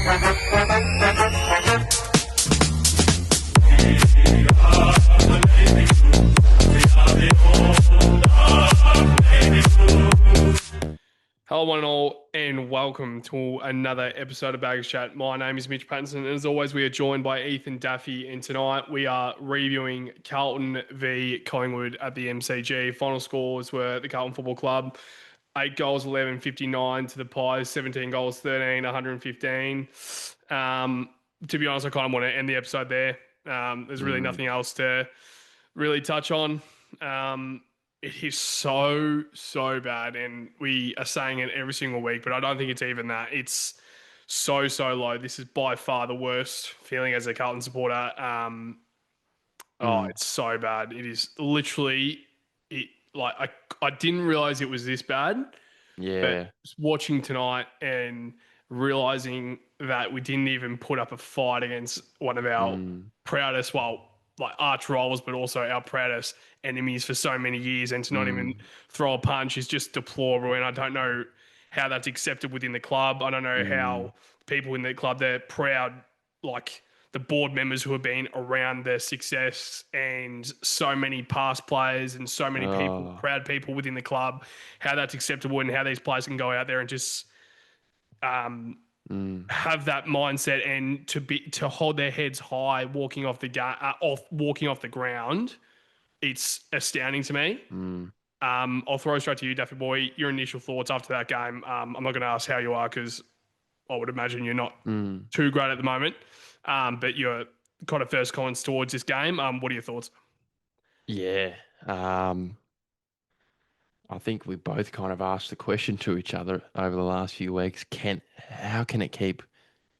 Hello, one and all, and welcome to another episode of Baggers Chat. My name is Mitch Pattinson, and as always, we are joined by Ethan Daffy, and tonight we are reviewing Carlton v Collingwood at the MCG. Final scores were the Carlton Football Club, 8 goals, 11, 59 to the Pies, 17 goals, 13, 115. To be honest, I kind of want to end the episode there. There's really nothing else to really touch on. It is so bad, and we are saying it every single week, but I don't think it's even that. It's so low. This is by far the worst feeling as a Carlton supporter. It's so bad. It is literally it. Like I didn't realize it was this bad. Yeah. But watching tonight and realizing that we didn't even put up a fight against one of our proudest, like arch rivals, but also our proudest enemies for so many years, and to not even throw a punch is just deplorable. And I don't know how that's accepted within the club. I don't know how people in the club, they're proud, like the board members who have been around their success, and so many past players and so many people, proud people within the club, how that's acceptable and how these players can go out there and just have that mindset and to hold their heads high walking off the ground. It's astounding to me. I'll throw it straight to you, Daffy boy. Your initial thoughts after that game. I'm not going to ask how you are, because I would imagine you're not too great at the moment. But your kind of first comments towards this game. What are your thoughts? Yeah. I think we both kind of asked the question to each other over the last few weeks. How can it keep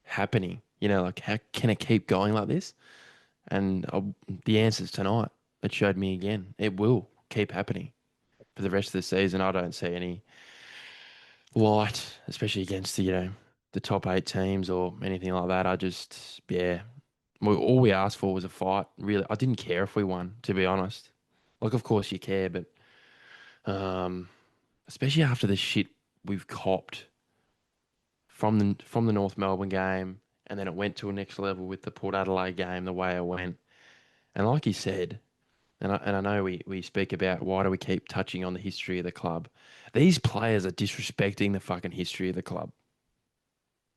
happening? Like how can it keep going like this? And the answer's tonight. It showed me again. It will keep happening for the rest of the season. I don't see any light, especially against the top 8 teams or anything like that. All we asked for was a fight. Really, I didn't care if we won, to be honest. Like, of course you care, but especially after the shit we've copped from the North Melbourne game, and then it went to a next level with the Port Adelaide game, the way it went. And like you said, and I know we speak about why do we keep touching on the history of the club. These players are disrespecting the fucking history of the club.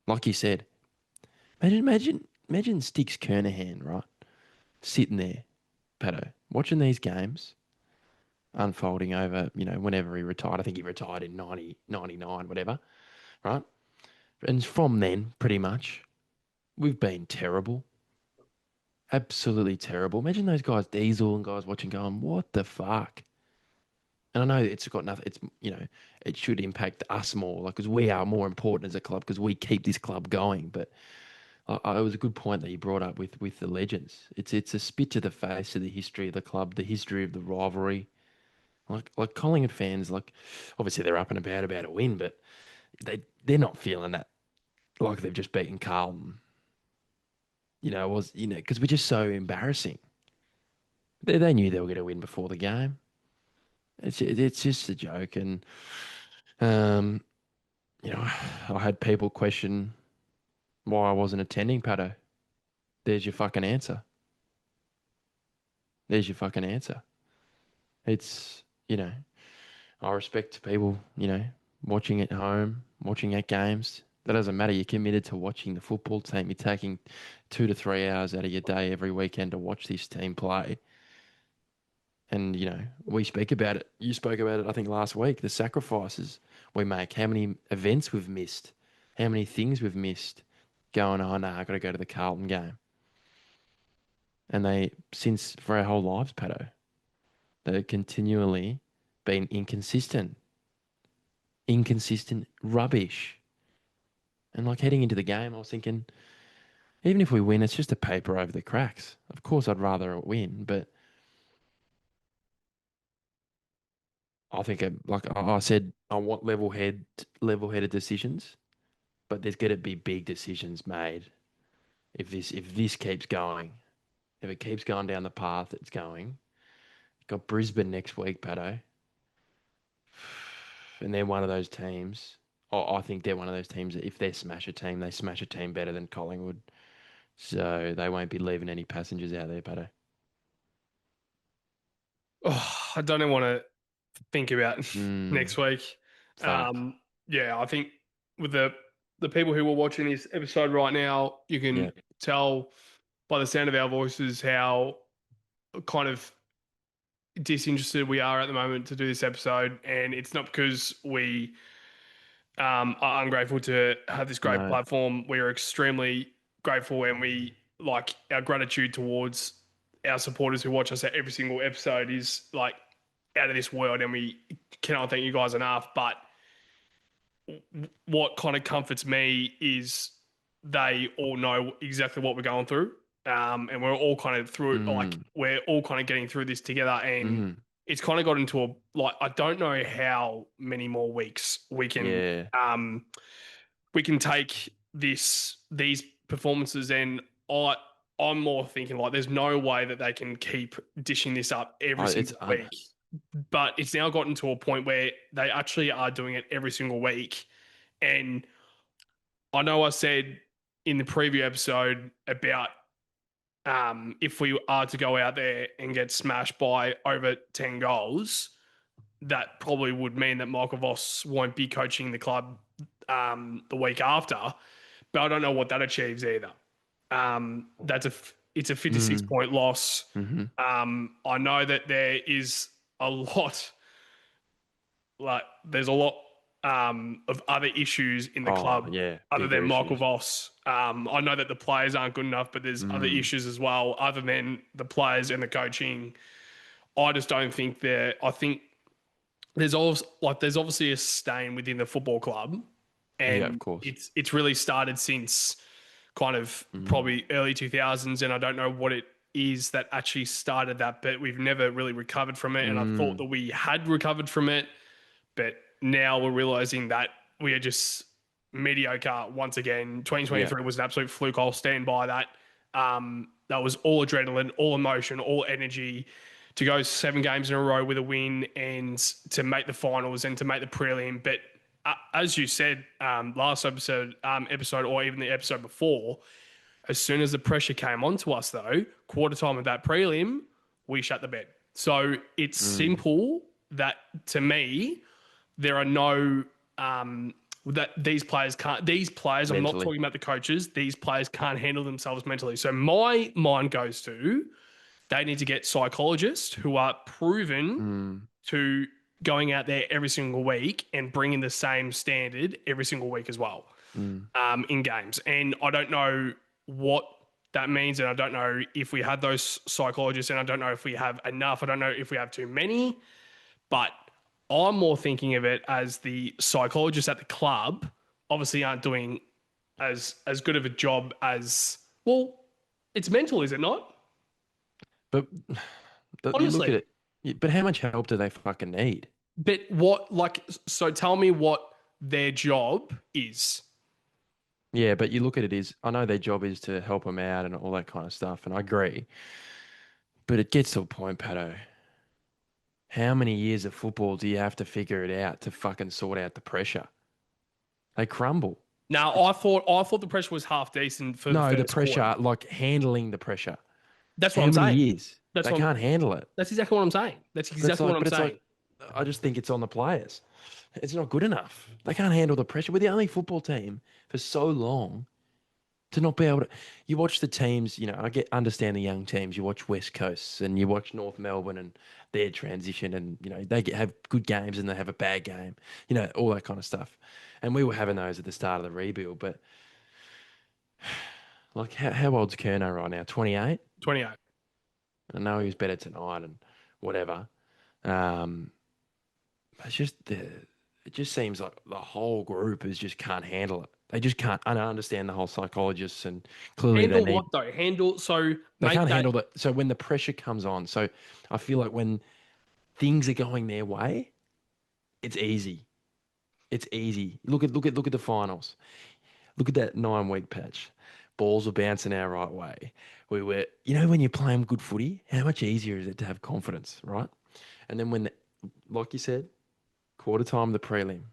Like you said, imagine Sticks Kernahan, right? Sitting there, Patto, watching these games unfolding over, whenever he retired. I think he retired in 90, 99, whatever, right? And from then, pretty much, we've been terrible. Absolutely terrible. Imagine those guys, Diesel and guys watching going, what the fuck? And I know it's got nothing, it should impact us more, like, because we are more important as a club because we keep this club going. But it was a good point that you brought up with the legends. It's a spit to the face of the history of the club, the history of the rivalry. Like Collingwood fans, like, obviously they're up and about a win, but they're not feeling that like they've just beaten Carlton. Because we're just so embarrassing. They knew they were going to win before the game. It's just a joke, and I had people question why I wasn't attending, Patto. There's your fucking answer. There's your fucking answer. It's I respect people, watching at home, watching at games. That doesn't matter. You're committed to watching the football team. You're taking 2 to 3 hours out of your day every weekend to watch this team play. And, we speak about it. You spoke about it, I think, last week, the sacrifices we make, how many events we've missed, how many things we've missed going, oh, no, I've got to go to the Carlton game. And since for our whole lives, Patto, they've continually been inconsistent rubbish. And like heading into the game, I was thinking, even if we win, it's just a paper over the cracks. Of course, I'd rather it win, but I think, like I said, I want level-headed decisions, but there's got to be big decisions made if this keeps going. If it keeps going down the path it's going. Got Brisbane next week, Patto. And they're one of those teams I think they're one of those teams that if they smash a team, they smash a team better than Collingwood. So they won't be leaving any passengers out there, Patto. Oh, I don't even want to think about Mm, next week. fuck. Yeah, I think with the people who are watching this episode right now, you Yeah. can tell by the sound of our voices how kind of disinterested we are at the moment to do this episode, and it's not because we are ungrateful to have this great No. platform. We are extremely grateful, and we like our gratitude towards our supporters who watch us at every single episode is like out of this world, and we cannot thank you guys enough. But what kind of comforts me is they all know exactly what we're going through. And we're all kind of through, like, Mm, we're all kind of getting through this together. And mm, it's kind of got into a, like, I don't know how many more weeks yeah. we can take these performances. And I, I'm more thinking like, there's no way that they can keep dishing this up every It's single week. But it's now gotten to a point where they actually are doing it every single week. And I know I said in the preview episode about if we are to go out there and get smashed by over 10 goals, that probably would mean that Michael Voss won't be coaching the club the week after. But I don't know what that achieves either. It's a 56 mm, point loss. mm-hmm. I know that there is a lot there's a lot of other issues in the Oh, club yeah. other Bigger than Michael issues. Voss. I know that the players aren't good enough, but there's other Mm, issues as well, other than the players and the coaching. I just don't think there. I think there's obviously a stain within the football club, yeah, of and course. it's really started since kind of Mm, probably early 2000s, and I don't know what it is that actually started that, but we've never really recovered from it. And I thought mm, that we had recovered from it, but now we're realizing that we are just mediocre once again. yeah. 2023 was an absolute fluke. I'll stand by that. That was all adrenaline, all emotion, all energy to go 7 games in a row with a win and to make the finals and to make the prelim. But as you said last episode, or even the episode before, as soon as the pressure came onto us, though, quarter time of that prelim, we shut the bed. So it's Mm, simple that to me, there are no that these players can't. These players, I'm not mentally. talking about the coaches. These players can't handle themselves mentally. So my mind goes to they need to get psychologists who are proven Mm, to going out there every single week and bringing the same standard every single week as well mm. in games. And I don't know what that means, and I don't know if we have those psychologists, and I don't know if we have enough. I don't know if we have too many, but I'm more thinking of it as the psychologists at the club obviously aren't doing as good of a job as well. It's mental, is it not? But you look at Honestly, it. But how much help do they fucking need? but what like so? Tell me what their job is. Yeah, but you look at it is, I know their job is to help them out and all that kind of stuff, and I agree. But it gets to a point, Pato. How many years of football do you have to figure it out to fucking sort out the pressure? They crumble. Now, It's I thought the pressure was half decent for the no, the first quarter. pressure, like handling the pressure. That's what How I'm many saying. years? That's They what I'm, can't handle it. that's exactly what I'm saying. That's But it's exactly what like, I'm but it's saying. like, I just think it's on the players. It's not good enough. They can't handle the pressure. We're the only football team for so long to not be able to. You watch the teams, I understand the young teams. You watch West Coast and you watch North Melbourne and their transition, and have good games and they have a bad game, all that kind of stuff. And we were having those at the start of the rebuild. But like, how old's Kerno right now? 28. 28. I know he was better tonight and whatever. Um, it's just it just seems like the whole group is just can't handle it. They just can't. I don't understand the whole psychologists, and clearly Handle what though? Handle so they make can't that handle that. So when the pressure comes on, so I feel like when things are going their way, it's easy. It's easy. Look at the finals. Look at that 9 week patch. Balls were bouncing our right way. We were, when you're playing good footy, how much easier is it to have confidence, right? And then when, like you said, quarter time the prelim,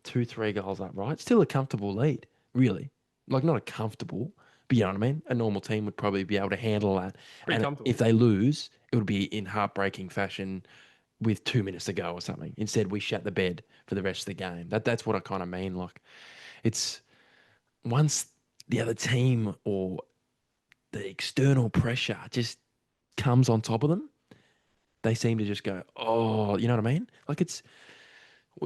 2, 3 goals up, right? Still a comfortable lead, really. Like not a comfortable, but you know what I mean? A normal team would probably be able to handle that. Pretty And if comfortable. they lose, it would be in heartbreaking fashion with 2 minutes to go or something. Instead, we shut the bed for the rest of the game. That's what I kind of mean. Like it's once the other team or the external pressure just comes on top of them, they seem to just go, oh, you know what I mean? Like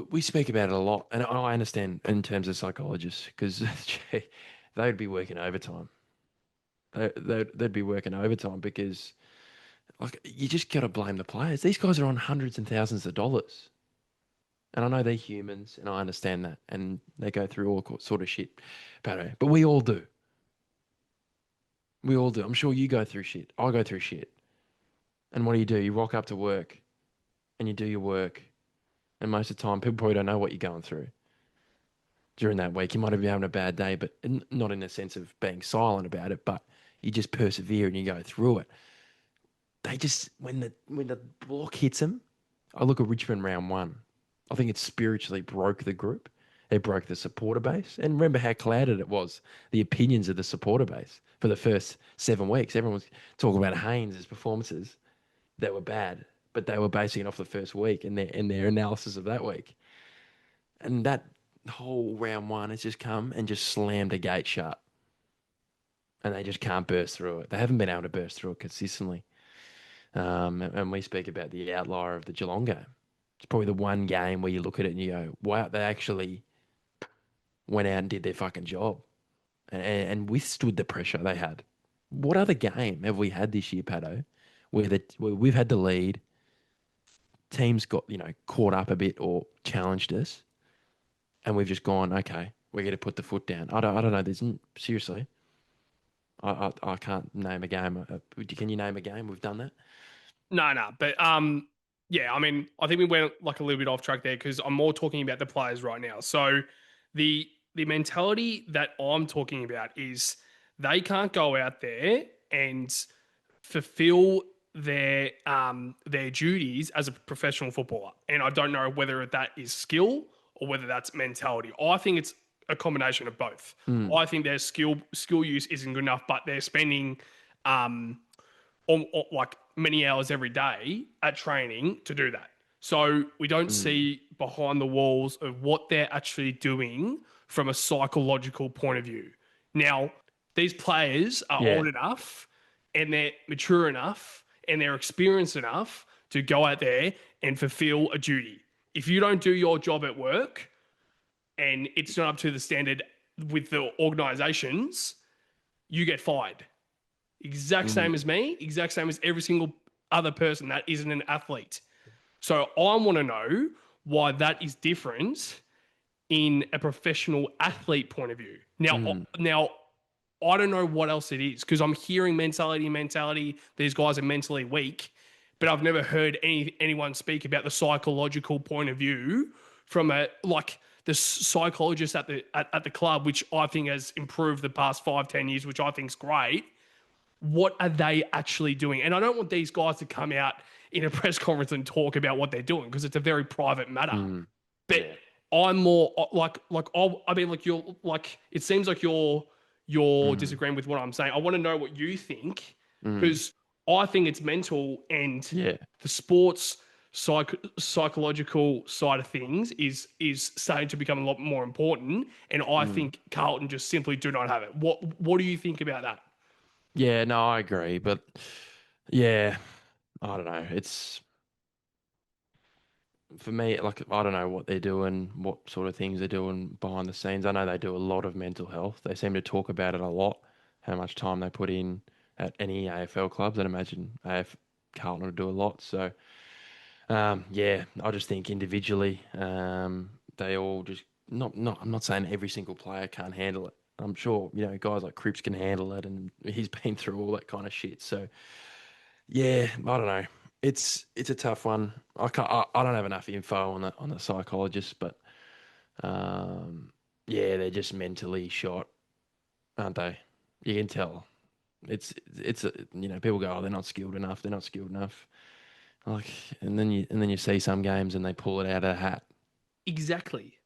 we speak about it a lot, and I understand in terms of psychologists because they'd be working overtime. They'd be working overtime because like you just got to blame the players. These guys are on hundreds and thousands of dollars, and I know they're humans, and I understand that, and they go through all sort of shit, but we all do. We all do. I'm sure you go through shit. I go through shit. And what do? You rock up to work and you do your work. And most of the time, people probably don't know what you're going through during that week. You might be having a bad day, but not in the sense of being silent about it, but you just persevere and you go through it. They just, when the block hits them, I look at Richmond round one. I think it spiritually broke the group. It broke the supporter base. And remember how clouded it was, the opinions of the supporter base for the first 7 weeks. Everyone was talking about Haynes' performances that were bad, but they were basing it off the first week and their analysis of that week. And that whole round one has just come and just slammed a gate shut. And they just can't burst through it. They haven't been able to burst through it consistently. And we speak about the outlier of the Geelong game. It's probably the one game where you look at it and you go, wow, they actually went out and did their fucking job and withstood the pressure they had. What other game have we had this year, Patto, where we've had the lead, teams got, caught up a bit or challenged us, and we've just gone, okay, we're going to put the foot down. I don't know. Seriously, I can't name a game. Can you name a game we've done that? No, but yeah, I mean, I think we went like a little bit off track there because I'm more talking about the players right now. So the mentality that I'm talking about is they can't go out there and fulfill their duties as a professional footballer. And I don't know whether that is skill or whether that's mentality. I think it's a combination of both. Mm, I think their skill use isn't good enough, but they're spending um, like many hours every day at training to do that. So we don't mm, see behind the walls of what they're actually doing from a psychological point of view. Now, these players are yeah. old enough and they're mature enough and they're experienced enough to go out there and fulfill a duty. If you don't do your job at work and it's not up to the standard with the organizations, you get fired. Exact same Mm, as me, exact same as every single other person that isn't an athlete. So I want to know why that is different in a professional athlete point of view. mm, Now, I don't know what else it is because I'm hearing mentality. These guys are mentally weak, but I've never heard anyone speak about the psychological point of view from a like the psychologist at the club, which I think has improved the past 5-10 years, which I think is great. What are they actually doing? And I don't want these guys to come out in a press conference and talk about what they're doing because it's a very private matter. mm, But yeah. I'm more I mean, like you're like it seems like you're Mm, disagreeing with what I'm saying. I want to know what you think mm, because I think it's mental and yeah. the sports psychological side of things is starting to become a lot more important. And I Mm. think Carlton just simply do not have it. What do you think about that? Yeah, no, I agree. But yeah, I don't know. It's for me, like, I don't know what they're doing, what sort of things they're doing behind the scenes. I know they do a lot of mental health. They seem to talk about it a lot, how much time they put in at any AFL clubs. I'd imagine Carlton would do a lot. So, yeah, I just think individually, they all just not. I'm not saying every single player can't handle it. I'm sure, guys like Cripps can handle it, and he's been through all that kind of shit. So, yeah, I don't know. It's a tough one. I don't have enough info on the psychologist, but um, yeah, they're just mentally shot, aren't they? You can tell. People go, oh, they're not skilled enough. They're not skilled enough. Like, and then you see some games and they pull it out of the hat. Exactly.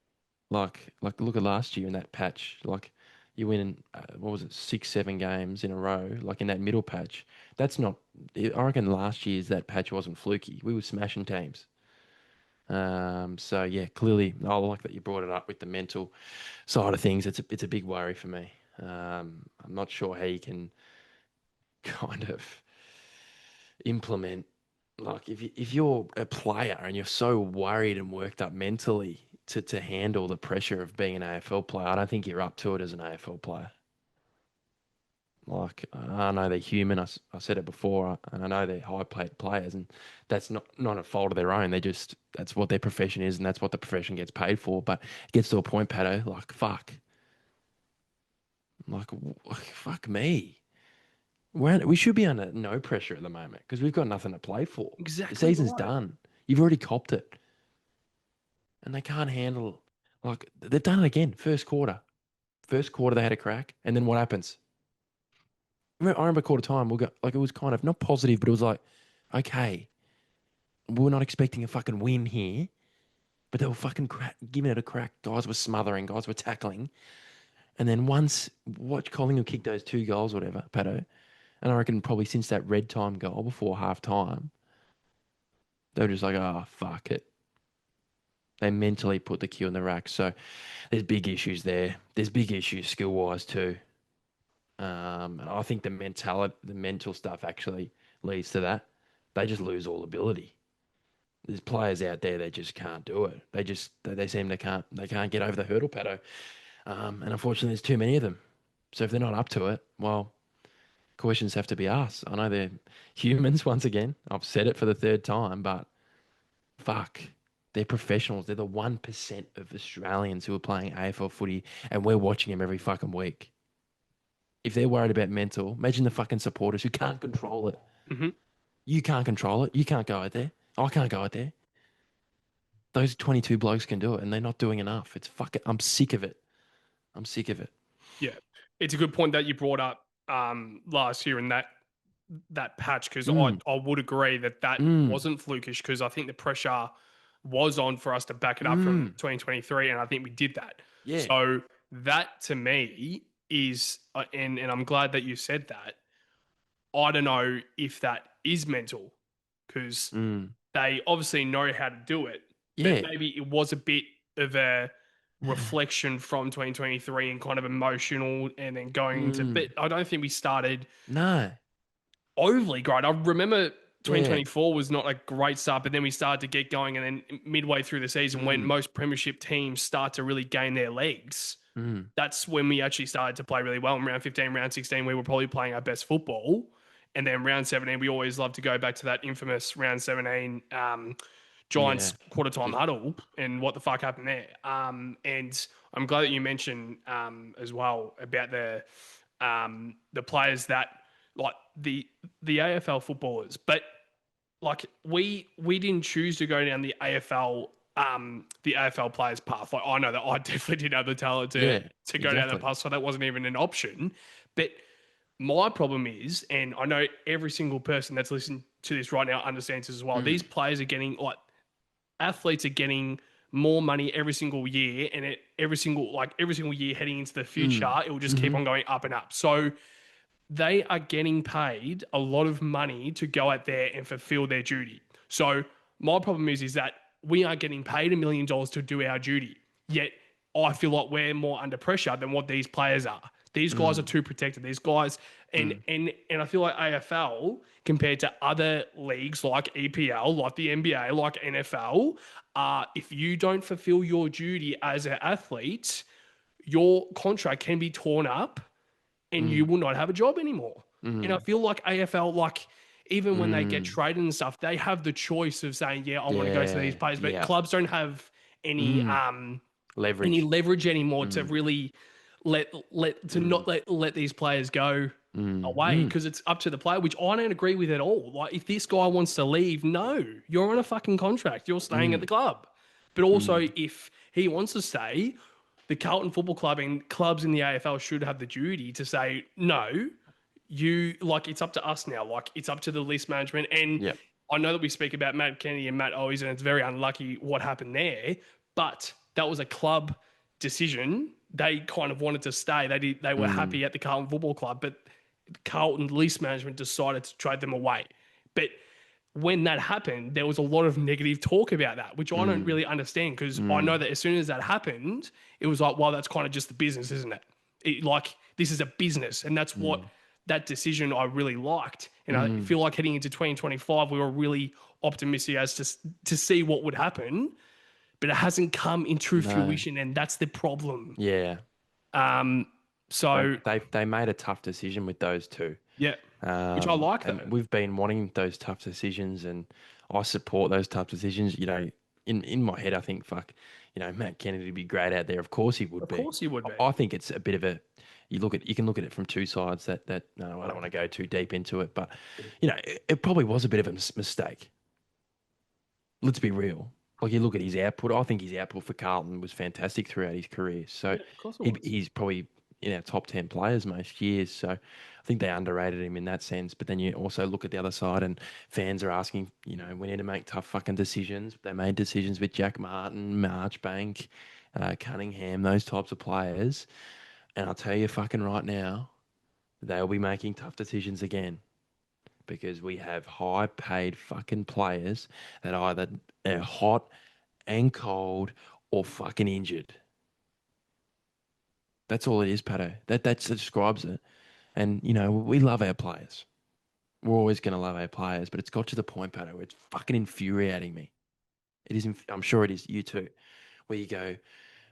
Like look at last year in that patch. Like you win, what was it, 6, 7 games in a row. Like in that middle patch, that's not. I reckon last year's that patch wasn't fluky. We were smashing teams. So yeah, clearly, I like that you brought it up with the mental side of things. It's a big worry for me. I'm not sure how you can kind of implement like if you're a player and you're so worried and worked up mentally to handle the pressure of being an AFL player, I don't think you're up to it as an AFL player. Like I know they're human. I said it before, and I know they're high paid players, and that's not a fault of their own. That's what their profession is, and that's what the profession gets paid for. But it gets to a point, Patto, like fuck, fuck me. We should be under no pressure at the moment because we've got nothing to play for. The Exactly season's right. done. You've already copped it, and they can't handle. Like they've done it again. First quarter they had a crack, and then what happens? I remember quarter time. We'll go like it was kind of not positive, but it was like, okay, we're not expecting a fucking win here, but they were fucking giving it a crack. Guys were smothering. Guys were tackling, and then once watch Collingwood kick those 2 goals, whatever, Pato, and I reckon probably since that red time goal before half time. They were just like, oh, fuck it. They mentally put the cue in the rack. So there's big issues there. There's big issues skill wise too. And I think the mental stuff actually leads to that. They just lose all ability. There's players out there that just can't do it. They seem they can't get over the hurdle, Pato. And unfortunately, there's too many of them. So if they're not up to it, well, questions have to be asked. I know they're humans once again. I've said it for the third time, but fuck. They're professionals. They're the 1% of Australians who are playing AFL footy, and we're watching them every fucking week. If they're worried about mental, imagine the fucking supporters who can't control it. Hmm. You can't control it. You can't go out there. I can't go out there. Those 22 blokes can do it, and they're not doing enough. It's fucking. I'm sick of it. I'm sick of it. Yeah, it's a good point that you brought up last year in that patch because Mm, I would agree that mm, wasn't flukish because I think the pressure was on for us to back it up from mm. 2023, and I think we did that. Yeah. So that to me is, and I'm glad that you said that. I don't know if that is mental because Mm. they obviously know how to do it, but Yeah. maybe it was a bit of a reflection from 2023 and kind of emotional and then going into, but Mm. I don't think we started No. overly great. I remember Yeah. 2024 was not a great start, but then we started to get going. And then midway through the season, when Mm. most premiership teams start to really gain their legs, Mm. that's when we actually started to play really well. In round 15, round 16, we were probably playing our best football. And then round 17, we always love to go back to that infamous round 17 Giants Yeah. quarter time Just. huddle and what the fuck happened there. And I'm glad that you mentioned as well about the players that like the AFL footballers, but like we didn't choose to go down the AFL players path. Like I know that I definitely didn't have the talent Yeah. to go down that Exactly. path, so that wasn't even an option. But my problem is, and I know every single person that's listening to this right now understands this as well. Mm. These players are getting like athletes are getting more money every single year, and every single year heading into the future, Mm. it will just keep Mm-hmm. on going up and up. So they are getting paid a lot of money to go out there and fulfill their duty. So my problem is that we are getting paid $1 million to do our duty. Yet I feel like we're more under pressure than what these players are. These guys are Mm. too protected. These guys Mm. and I feel like AFL compared to other leagues like EPL, like the NBA, like NFL, if you don't fulfill your duty as an athlete, your contract can be torn up and you Mm. will not have a job anymore. And I Mm. feel like AFL, like even when they get Mm. traded and stuff, they have the choice of saying, "Yeah, I want to go to these Yeah. players," but Yeah. clubs don't have any Mm. any Leverage. leverage anymore to Mm. really Mm. let these players go Mm. away Mm. because it's up to the player, which I don't agree with at all. Like if this guy wants to leave, no, you're on a fucking contract. You're staying at the Mm. club. But also Mm. if he wants to stay, the Carlton Football Club and clubs in the AFL should have the duty to say, no, you like it's up to us now. Like it's up to the list management. And Yep. I know that we speak about Matt Kennedy and Matt Owies, and it's very unlucky what happened there, but that was a club decision, they kind of wanted to stay. They were happy at the Carlton Football Club, but Carlton lease management decided to trade them away. But when that happened, there was a lot of negative talk about that, which I don't really understand, because I know that as soon as that happened, it was like, well, that's kind of just the business, isn't it? Like, this is a business, and that's what that decision I really liked. And I feel like heading into 2025, we were really optimistic as to see what would happen, but it hasn't come into No. fruition, and that's the problem. Yeah. So They made a tough decision with those two. yeah, which I like though. And we've been wanting those tough decisions, and I support those tough decisions. In my head, I think, fuck, Matt Kennedy would be great out there. Of course he would Of be. course he would be. I think it's a bit of a, you can look at it from two sides that, no, I don't want to go too deep into it, but, it probably was a bit of a mistake. Let's be real. Like, you look at his output, I think his output for Carlton was fantastic throughout his career. So Of course it was. he's probably in our top 10 players most years. So I think they underrated him in that sense. But then you also look at the other side, and fans are asking, we need to make tough fucking decisions. They made decisions with Jack Martin, Marchbank, Cunningham, those types of players. And I'll tell you fucking right now, they'll be making tough decisions again, because we have high paid fucking players that either are hot and cold or fucking injured. That's all it is, Patto. That describes it. And, we love our players. We're always going to love our players, but it's got to the point, Patto, where it's fucking infuriating me. It is, I'm sure it is you too, where you go,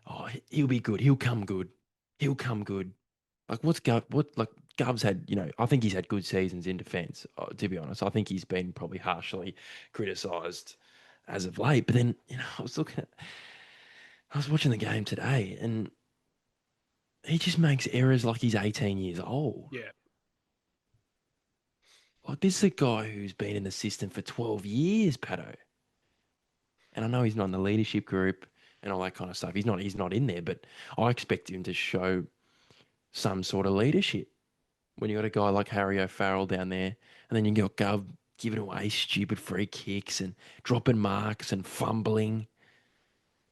oh, he'll be good. He'll come good. He'll come good. Like, Gov's had, I think he's had good seasons in defence, to be honest. I think he's been probably harshly criticised as of late. But then, I was watching the game today, and he just makes errors like he's 18 years old. Yeah. Like, this is a guy who's been in the system for 12 years, Patto. And I know he's not in the leadership group and all that kind of stuff. He's not in there, but I expect him to show some sort of leadership. When you got a guy like Harry O'Farrell down there, and then you got Gov giving away stupid free kicks and dropping marks and fumbling,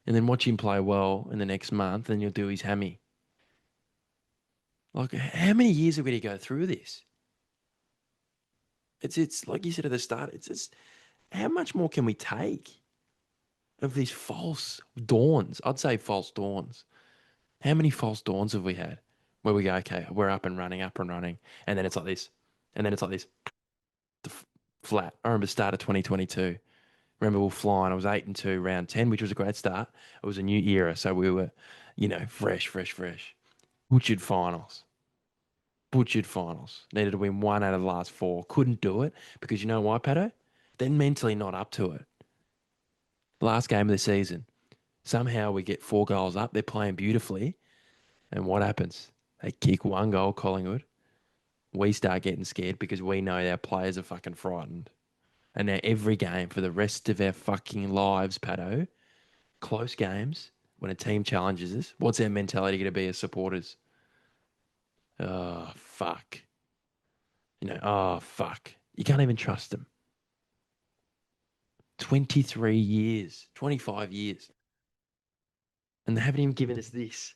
and then watch him play well in the next month, and you'll do his hammy. Like, how many years are we going to go through this? It's like you said at the start. It's how much more can we take of these false dawns? I'd say false dawns. How many false dawns have we had where we go, okay, we're up and running, and then it's like this, and then it's like this, flat. I remember the start of 2022. Remember, we were flying. I was 8-2 round 10, which was a great start. It was a new era, so we were, fresh. Butchered finals. Needed to win 1 out of the last 4. Couldn't do it because you know why, Patto? They're mentally not up to it. Last game of the season, somehow we get 4 goals up. They're playing beautifully. And what happens? They kick 1 goal, Collingwood. We start getting scared because we know our players are fucking frightened. And now every game for the rest of our fucking lives, Patto, close games, when a team challenges us, what's our mentality going to be as supporters? Oh, fuck. Oh, fuck. You can't even trust them. 23 years, 25 years. And they haven't even given us this.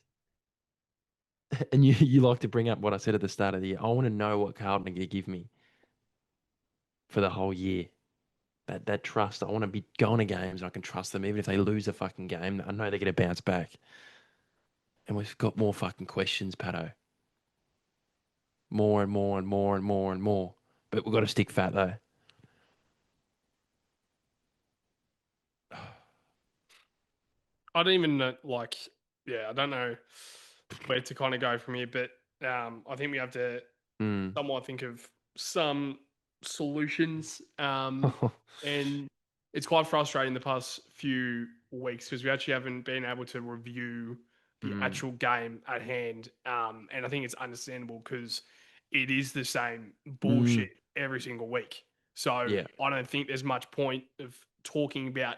And you like to bring up what I said at the start of the year. I want to know what Carlton are going to give me for the whole year. That trust. I want to be going to games and I can trust them even if they lose a fucking game. I know they're going to bounce back. And we've got more fucking questions, Patto. More and more and more and more and more. But we've got to stick fat though. I don't even know, I don't know where to kind of go from here, but I think we have to somewhat think of some solutions. And it's quite frustrating the past few weeks because we actually haven't been able to review the actual game at hand. And I think it's understandable because it is the same bullshit every single week. So Yeah. I don't think there's much point of talking about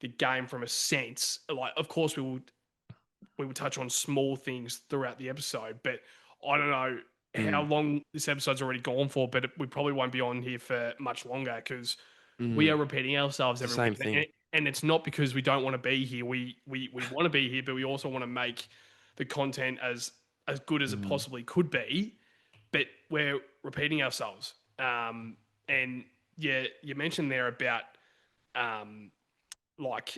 the game from a sense. Like, of course, we will touch on small things throughout the episode, but I don't know how long this episode's already gone for, but we probably won't be on here for much longer because we are repeating ourselves It's every the same week. thing. and it's not because we don't want to be here. We want to be here, but we also want to make the content as good as it possibly could be. But we're repeating ourselves. And yeah, you mentioned there about like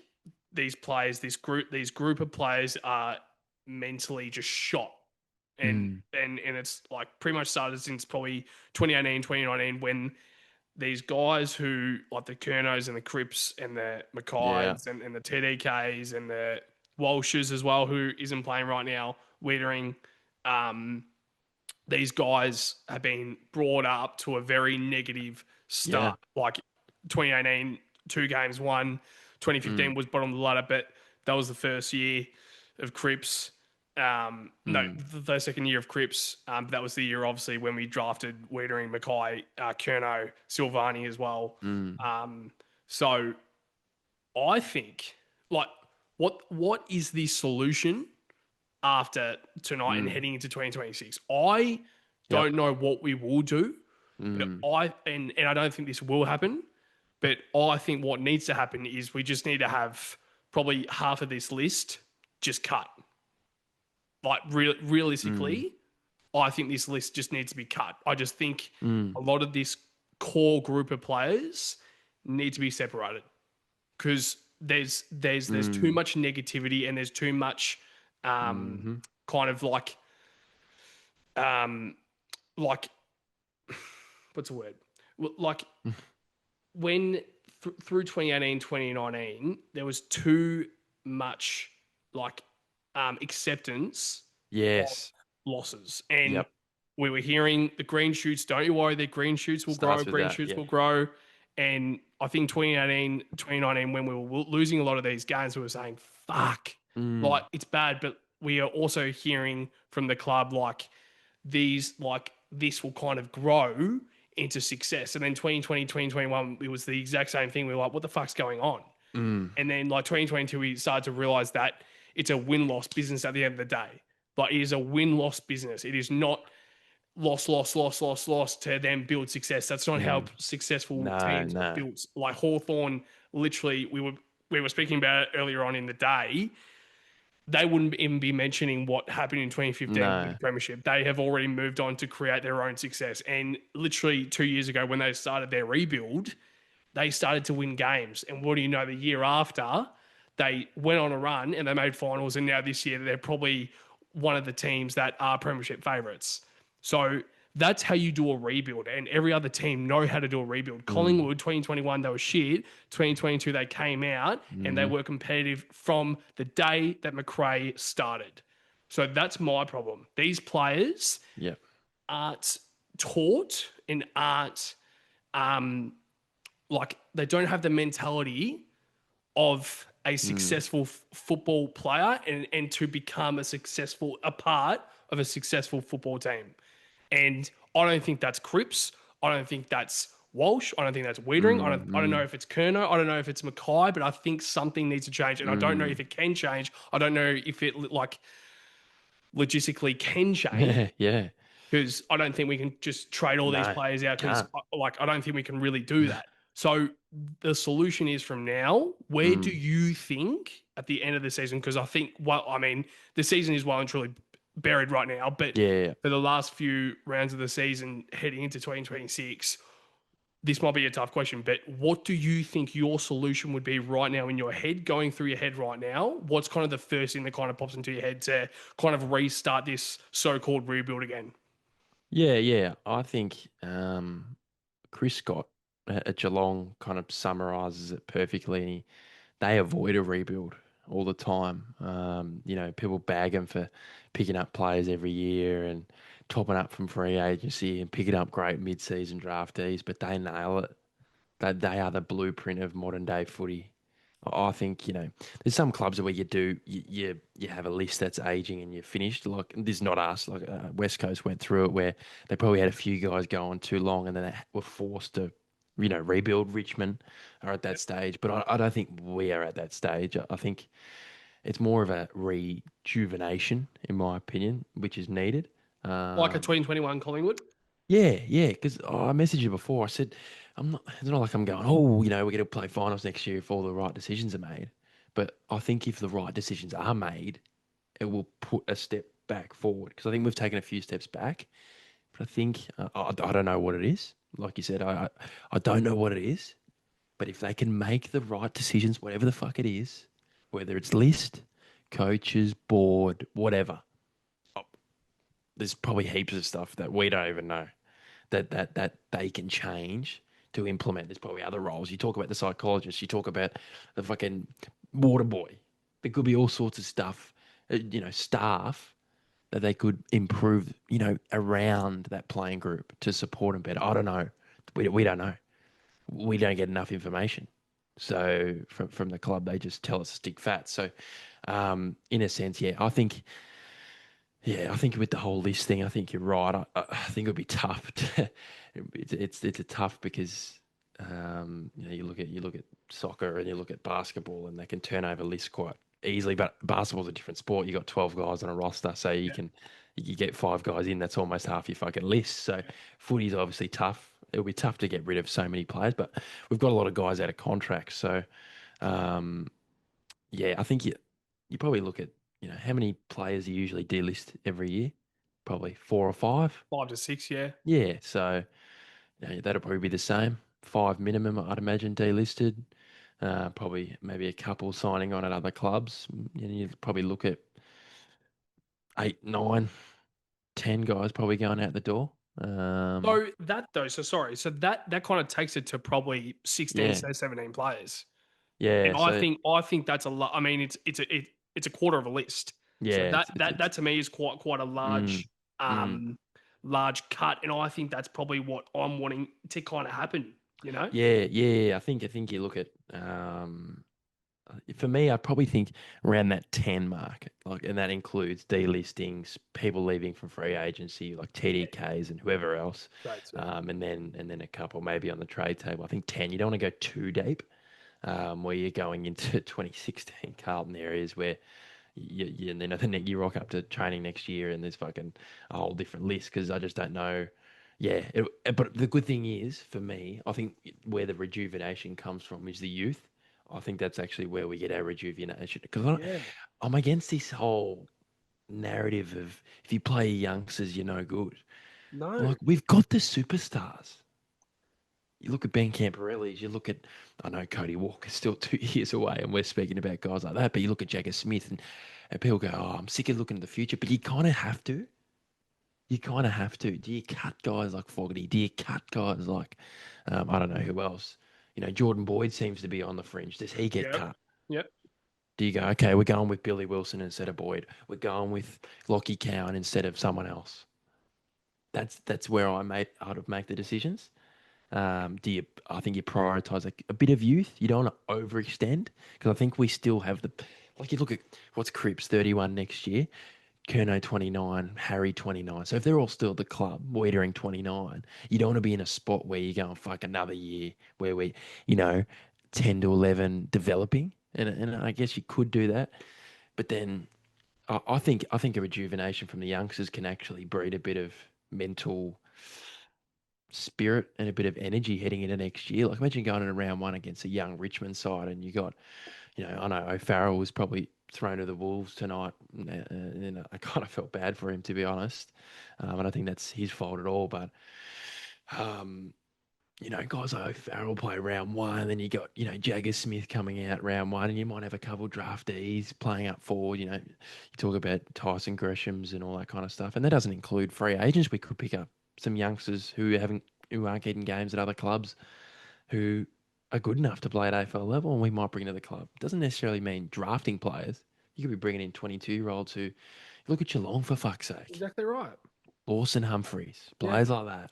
these players, these group of players are mentally just shot. And it's like pretty much started since probably 2018, 2019 when these guys who like the Kernos and the Cripps and the Yeah. Mackays and the TDKs and the Walshes as well, who isn't playing right now, Wiedering, these guys have been brought up to a very negative Yeah. start. Like 2018, 2 games won. 2015 was bottom of the ladder, but that was the first year of Cripps. No, the second year of Cripps. But that was the year, obviously, when we drafted Wiedering, Mackay, Kerno, Silvani as well. So I think, like, what is the solution after tonight and heading into 2026? I don't know what we will do, but and I don't think this will happen. But I think what needs to happen is we just need to have probably half of this list just cut. Like realistically, I think this list just needs to be cut. I just think a lot of this core group of players need to be separated because there's too much negativity and there's too much kind of like what's the word? Like when through 2018, 2019, there was too much like acceptance Yes. of losses. And Yep. we were hearing the green shoots, don't you worry, the green shoots will Starts grow, with green that, shoots yeah. will grow. And I think 2018, 2019, when we were losing a lot of these games, we were saying, fuck, like it's bad. But we are also hearing from the club, like this will kind of grow into success. And then 2020, 2021, it was the exact same thing. We were like, what the fuck's going on? And then like 2022, we started to realize that it's a win-loss business at the end of the day. Like it is a win-loss business. It is not loss to then build success. That's not how successful teams are built. Like Hawthorn, literally, we were speaking about it earlier on in the day. They wouldn't even be mentioning what happened in 2015 with the Premiership. They have already moved on to create their own success. And literally 2 years ago, when they started their rebuild, they started to win games. And what do you know? The year after, they went on a run and they made finals. And now this year, they're probably one of the teams that are Premiership favourites. So that's how you do a rebuild. And every other team know how to do a rebuild. Collingwood, 2021, they were shit. 2022, they came out and they were competitive from the day that McRae started. So that's my problem. These players aren't taught and aren't like they don't have the mentality of a successful football player and to become a part of a successful football team. And I don't think that's Cripps. I don't think that's Walsh. I don't think that's Wiedering. I don't know if it's Kerno. I don't know if it's Mackay, but I think something needs to change. And I don't know if it can change. I don't know if it like logistically can change. Yeah. Because I don't think we can just trade all these players out because like I don't think we can really do that. So the solution is from now, where do you think at the end of the season? Because I think, well, I mean, the season is well and truly buried right now, but for the last few rounds of the season heading into 2026, this might be a tough question, but what do you think your solution would be right now in your head, going through your head right now? What's kind of the first thing that kind of pops into your head to kind of restart this so-called rebuild again? Yeah. I think Chris Scott at Geelong kind of summarises it perfectly. They avoid a rebuild all the time. People bag them for picking up players every year and topping up from free agency and picking up great mid-season draftees, but they nail it. They are the blueprint of modern day footy. I think, there's some clubs where you have a list that's aging and you're finished. Like, this is not us. Like, West Coast went through it where they probably had a few guys go on too long and then they were forced to, rebuild. Richmond are at that stage. But I don't think we are at that stage. I think it's more of a rejuvenation, in my opinion, which is needed. Like a 2021 Collingwood? Yeah, because I messaged you before. I said, I'm not. It's not like I'm going. Oh, we're going to play finals next year if all the right decisions are made. But I think if the right decisions are made, it will put a step back forward. Because I think we've taken a few steps back. But I think I don't know what it is. Like you said, I don't know what it is. But if they can make the right decisions, whatever the fuck it is, whether it's list, coaches, board, whatever, oh, there's probably heaps of stuff that we don't even know that they can change to implement. There's probably other roles. You talk about the psychologist. You talk about the fucking water boy. There could be all sorts of stuff, staff that they could improve, around that playing group to support them better. I don't know. We don't know. We don't get enough information. So from the club, they just tell us to stick fat. So, in a sense, I think with the whole list thing, I think you're right. I think it would be tough. It's a tough because you look at soccer and you look at basketball and they can turn over lists quite easily. But basketball's a different sport. You got 12 guys on a roster, so you get five guys in. That's almost half your fucking list. So footy's obviously tough. It'll be tough to get rid of so many players, but we've got a lot of guys out of contract. So um, yeah, I think you probably look at how many players you usually delist every year, probably four or five. 5 to 6, yeah. Yeah, so that'll probably be the same. Five minimum, I'd imagine, delisted. Probably maybe a couple signing on at other clubs. You'd probably look at eight, nine, 10 guys probably going out the door. So sorry. So that kind of takes it to probably 16, Yeah, 17 players. And yeah. So I think that's a lot. I mean, it's a quarter of a list. So yeah, that that it's that to me is quite a mm, large mm. large cut, and I think that's probably what I'm wanting to kind of happen. You know? Yeah. I think you look at for me, I probably think around that 10 mark, like, and that includes delistings, people leaving from free agency, like Yeah, TDKs and whoever else, great. So and then a couple maybe on the trade table. I think 10. You don't want to go too deep, where you're going into 2016 Carlton areas where and then you rock up to training next year and there's fucking a whole different list because I just don't know. Yeah, but the good thing is for me, I think where the rejuvenation comes from is the youth. I think that's actually where we get our rejuvenation because yeah, I'm against this whole narrative of if you play youngsters, you're no good. I'm no, like, we've got the superstars. You look at Ben Camporelli's, you look at, I know Cody Walker's still 2 years away, and we're speaking about guys like that, but you look at Jagger Smith, and people go, oh, I'm sick of looking at the future, but you kind of have to. You kind of have to. Do you cut guys like Fogarty? Do you cut guys like, I don't know who else? Jordan Boyd seems to be on the fringe. Does he get yep, cut? yep. Do you go, okay, we're going with Billy Wilson instead of Boyd. We're going with Lockie Cowan instead of someone else. That's where I'd have make the decisions. I think you prioritize a bit of youth. You don't want to overextend because I think we still have like you look at what's Cripps 31 next year, Kerno 29, Harry 29. So if they're all still at the club, Wiedering 29, you don't want to be in a spot where you're going, fuck, another year where we, you know, 10 to 11 developing. And I guess you could do that. But then I think a rejuvenation from the youngsters can actually breed a bit of mental spirit and a bit of energy heading into next year. Like imagine going in a round one against a young Richmond side, and you got, I know O'Farrell was probably thrown to the wolves tonight, and I kind of felt bad for him to be honest. I don't think that's his fault at all, but um, guys like O'Farrell play round one, and then you got Jagger Smith coming out round one, and you might have a couple draftees playing up forward. You talk about Tyson Gresham's and all that kind of stuff, and that doesn't include free agents. We could pick up some youngsters who aren't getting games at other clubs who are good enough to play at AFL level, and we might bring to the club. Doesn't necessarily mean drafting players. You could be bringing in 22-year-olds who look at Geelong for fuck's sake. Exactly right. Lawson Humphreys, Yeah, players like that,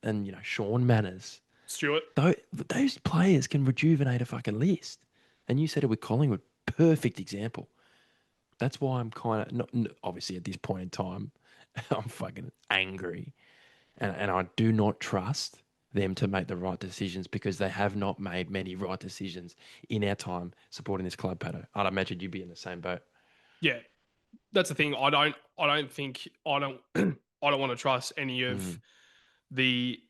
and Sean Manners. Stuart. Those players can rejuvenate a fucking list. And you said it with Collingwood, perfect example. That's why I'm kind of not obviously at this point in time, I'm fucking angry, and I do not trust them to make the right decisions because they have not made many right decisions in our time supporting this club, Patto. I'd imagine you'd be in the same boat. Yeah, that's the thing. I don't think I don't I don't want to trust any of Mm, the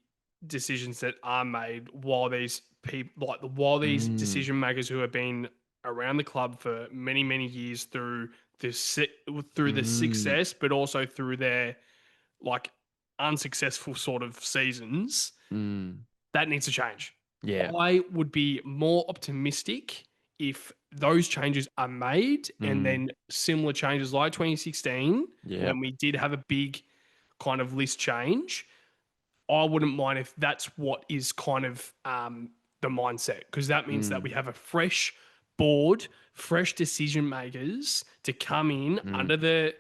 decisions that are made while these people, while these Mm, decision makers who have been around the club for many, many years through the mm, success, but also through their like unsuccessful sort of seasons, mm. that needs to change. Yeah. I would be more optimistic if those changes are made and Mm, then similar changes like 2016, yeah. when we did have a big kind of list change. I wouldn't mind if that's what is kind of the mindset, because that means that we Mm, have a fresh board, fresh decision makers to come in mm. under the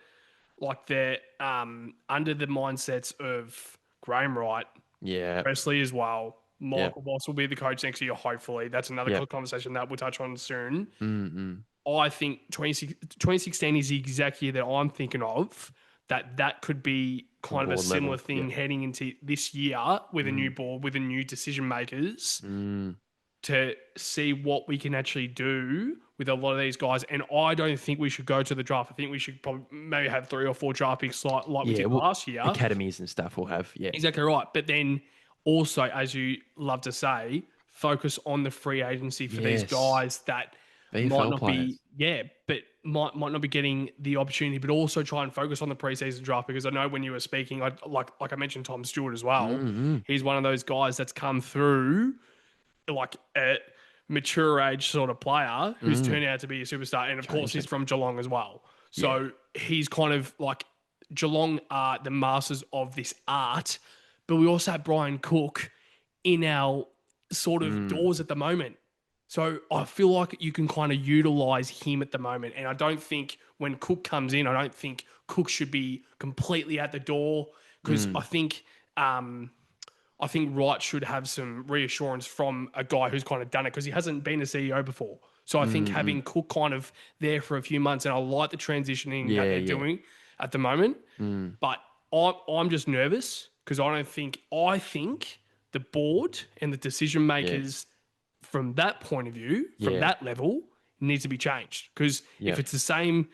under the mindsets of Graham Wright, Yeah. Presley as well. Yeah. Michael Voss will be the coach next year, hopefully. That's another Yeah. conversation that we'll touch on soon. Mm, mm. I think 2016 is the exact year that I'm thinking of, that could be A kind of a board similar level. thing Yeah. heading into this year with a new Mm, board, with a new decision makers, mm. to see what we can actually do with a lot of these guys. And I don't think we should go to the draft. I think we should probably maybe have 3 or 4 draft picks like we Yeah. did Well, last year. academies and stuff will have. Yeah. Exactly right. But then also, as you love to say, focus on the free agency for these Yes. guys that might VFL not be, players. yeah, but might not be getting the opportunity, but also try and focus on the preseason draft, because I know when you were speaking, like I mentioned Tom Stewart as well. Mm, mm. He's one of those guys that's come through like a mature age sort of player who's Mm. turned out to be a superstar. And of course, Changed he's it. from Geelong as well. Yeah. So he's kind of like Geelong are the masters of this art. But we also have Brian Cook in our sort of Mm. doors at the moment. So I feel like you can kind of utilize him at the moment. And I don't think when Cook comes in, I don't think Cook should be completely at the door, because Mm. I think Wright should have some reassurance from a guy who's kind of done it, because he hasn't been a CEO before. So I think Mm. Mm. having Cook kind of there for a few months, and I like the transitioning that Yeah. they're Yeah. doing at the moment. Mm. But I'm just nervous because I think the board and the decision makers Yes. from that point of view, from Yeah. that level, needs to be changed. Because if Yep. it's the same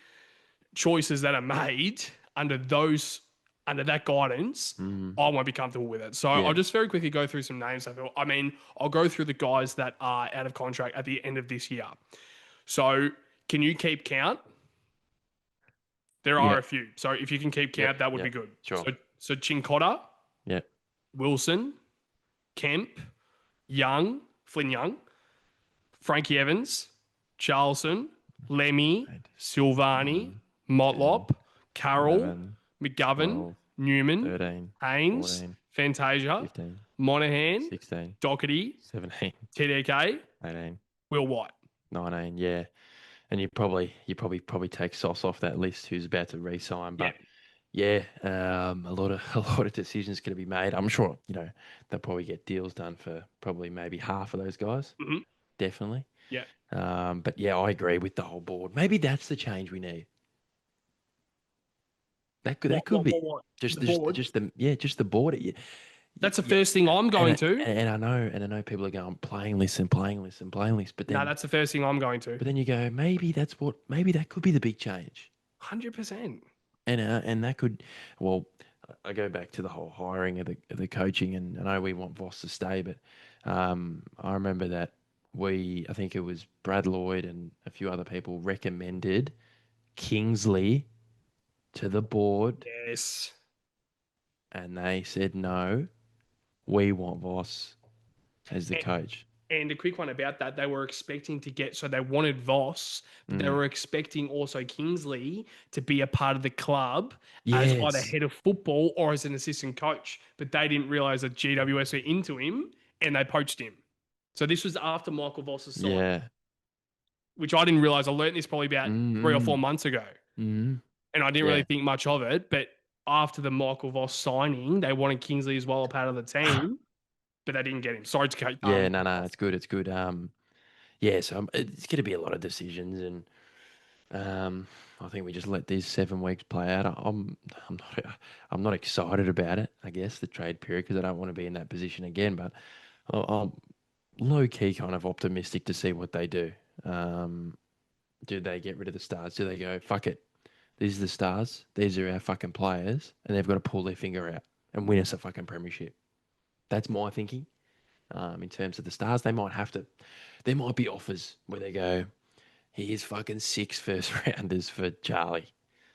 choices that are made under those under that guidance, Mm. I won't be comfortable with it. So I'll Yeah. just very quickly go through some names. I mean, I'll go through the guys that are out of contract at the end of this year. So can you keep count? There are Yep. a few. So if you can keep Yep. count, that would be Yep. good. Sure. So Chincotta, Yep. Wilson, Kemp, Young, Flynn Young, Frankie Evans, Charlson, Lemmy, 8, Silvani, 9, 10, Motlop, Carroll, 11, McGovern, 12, Newman, 13, Haynes, 14, Fantasia, 15, Monahan, 16, Doherty, 17, TDK, 18, Will White. 19. Yeah. And you probably take Sauce off that list who's about to re-sign, Yeah. but yeah, a lot of a lot of decisions going to be made. I'm sure they'll probably get deals done for probably maybe half of those guys, Mm-hmm. definitely. Yeah. But yeah, I agree with the whole board. Maybe that's the change we need. That could be What? just The just board. just the yeah just the board. That's the Yeah, first thing I'm going and to. and I know people are going playing lists and playing lists and playing lists, No, that's the first thing I'm going to. but then you go maybe that could be the big change. 100%. And that could, well, I go back to the whole hiring of the coaching, and I know we want Voss to stay, but I remember that I think it was Brad Lloyd and a few other people recommended Kingsley to the board, Yes. and they said no, we want Voss as the coach. And a quick one about that, they were expecting to get, so they wanted Voss, but they Mm. were expecting also Kingsley to be a part of the club as either Yes. head of football or as an assistant coach. But they didn't realize that GWS were into him and they poached him. So this was after Michael Voss's signing, Yeah. which I didn't realize. I learned this probably about 3 or 4 Mm-hmm. months ago. Mm-hmm. And I didn't really Yeah. think much of it. But after the Michael Voss signing, they wanted Kingsley as well a part of the team, but they didn't get him. Sorry to cut. Yeah, no, it's good. It's good. Yeah, so it's going to be a lot of decisions, and I think we just let these 7 weeks play out. I'm not excited about it. I guess the trade period, because I don't want to be in that position again. But I'm low key kind of optimistic to see what they do. Do they get rid of the stars? Do they go fuck it? These are the stars. These are our fucking players, and they've got to pull their finger out and win us a fucking premiership. That's my thinking. In terms of the Stars, they might have to. There might be offers where they go, here's fucking 6 first rounders for Charlie.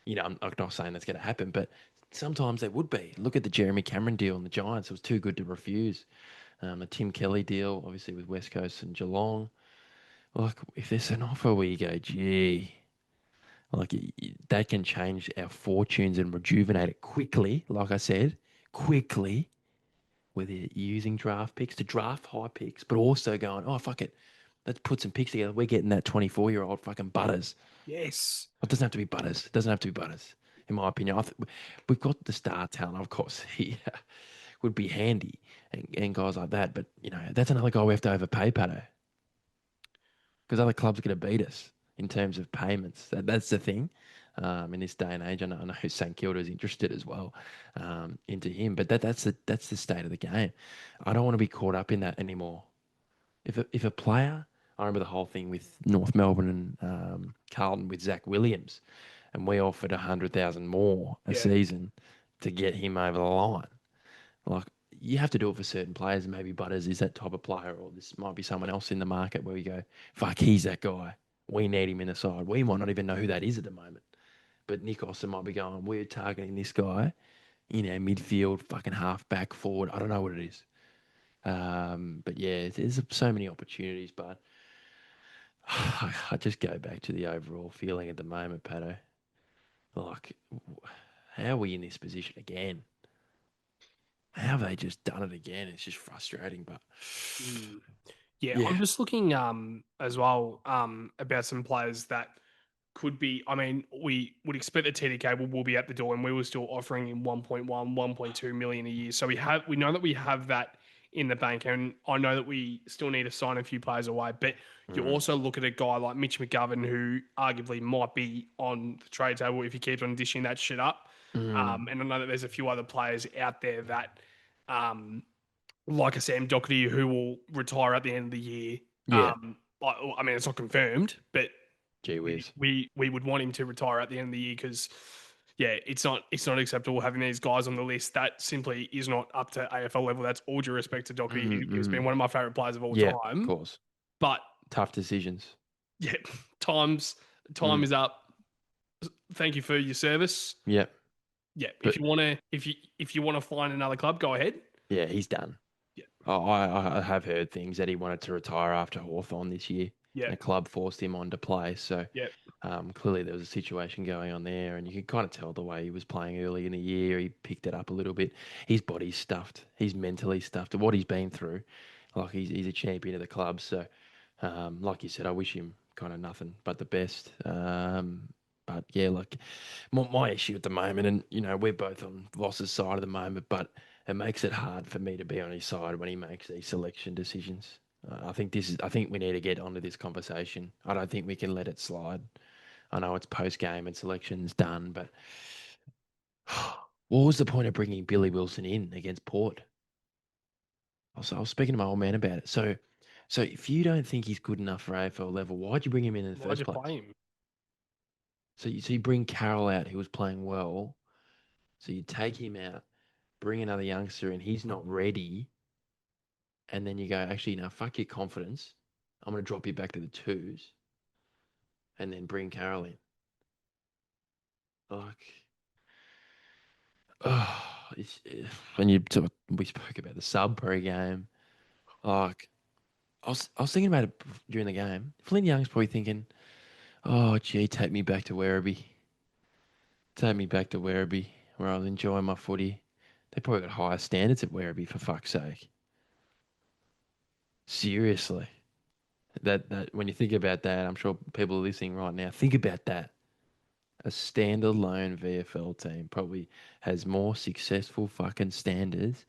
I'm not saying that's going to happen, but sometimes they would be. Look at the Jeremy Cameron deal on the Giants. It was too good to refuse. The Tim Kelly deal, obviously with West Coast and Geelong. Like, if there's an offer where you go, gee, like that can change our fortunes and rejuvenate it quickly. Like I said, quickly, whether you're using draft picks to draft high picks, but also going, oh, fuck it. Let's put some picks together. We're getting that 24-year-old fucking Butters. Yes. It doesn't have to be Butters. It doesn't have to be Butters, in my opinion. We've got the star talent, of course. He would be handy and guys like that. But, that's another guy we have to overpay, Patto, because other clubs are going to beat us in terms of payments. That's the thing. In this day and age, I know St Kilda is interested as well into him, but that's the state of the game. I don't want to be caught up in that anymore. If a player, I remember the whole thing with North Melbourne and Carlton with Zach Williams, and we offered 100,000 more a Yeah. season to get him over the line. Like, you have to do it for certain players. Maybe Butters is that type of player, or this might be someone else in the market where we go, fuck, he's that guy. We need him in the side. We might not even know who that is at the moment. But Nick Austin might be going, we're targeting this guy, midfield, fucking half back, forward. I don't know what it is. But yeah, there's so many opportunities. But I just go back to the overall feeling at the moment, Pato. Like, how are we in this position again? How have they just done it again? It's just frustrating. But Mm. Yeah, I'm yeah, just looking as well about some players that could be. I mean, we would expect that TDK will be at the door, and we were still offering him 1.1, 1.2 million a year. So we know that we have that in the bank, and I know that we still need to sign a few players away. But you mm, also look at a guy like Mitch McGovern, who arguably might be on the trade table if he keeps on dishing that shit up. mm, And I know that there's a few other players out there that. Like a Sam Doherty who will retire at the end of the year. yeah, I mean, it's not confirmed, but gee we whiz, we we would want him to retire at the end of the year because, yeah, it's not acceptable having these guys on the list. That simply is not up to AFL level. That's all due respect to Doherty, mm, who's been mm, one of my favorite players of all yeah, of time. course, But tough decisions. yeah, times time Mm, is up. Thank you for your service. yeah, Yeah, but if you want to find another club, go ahead. yeah, he's done. Yeah, I have heard things that he wanted to retire after Hawthorn this year. yeah, The club forced him on to play, so yeah. clearly there was a situation going on there, and you could kind of tell the way he was playing early in the year. He picked it up a little bit. His body's stuffed. He's mentally stuffed. What he's been through, like he's a champion of the club. So, like you said, I wish him kind of nothing but the best. But yeah, like my issue at the moment, and we're both on Voss's side at the moment, but it makes it hard for me to be on his side when he makes these selection decisions. I think we need to get onto this conversation. I don't think we can let it slide. I know it's post game and selection's done, but what was the point of bringing Billy Wilson in against Port? I was speaking to my old man about it. So if you don't think he's good enough for AFL level, why'd you bring him in the Why'd first you place? play him? So you bring Carroll out, who was playing well. So you take him out, bring another youngster, and he's not ready. And then you go, actually, no, fuck your confidence. I'm going to drop you back to the twos, and then bring Carroll in. Like, oh, when we spoke about the sub pre-game. Like, I was thinking about it during the game. Flynn Young's probably thinking, "Oh, gee, take me back to Werribee. Take me back to Werribee, where I was enjoying my footy." They probably got higher standards at Werribee, for fuck's sake. Seriously, that when you think about that, I'm sure people are listening right now. Think about that. A standalone VFL team probably has more successful fucking standards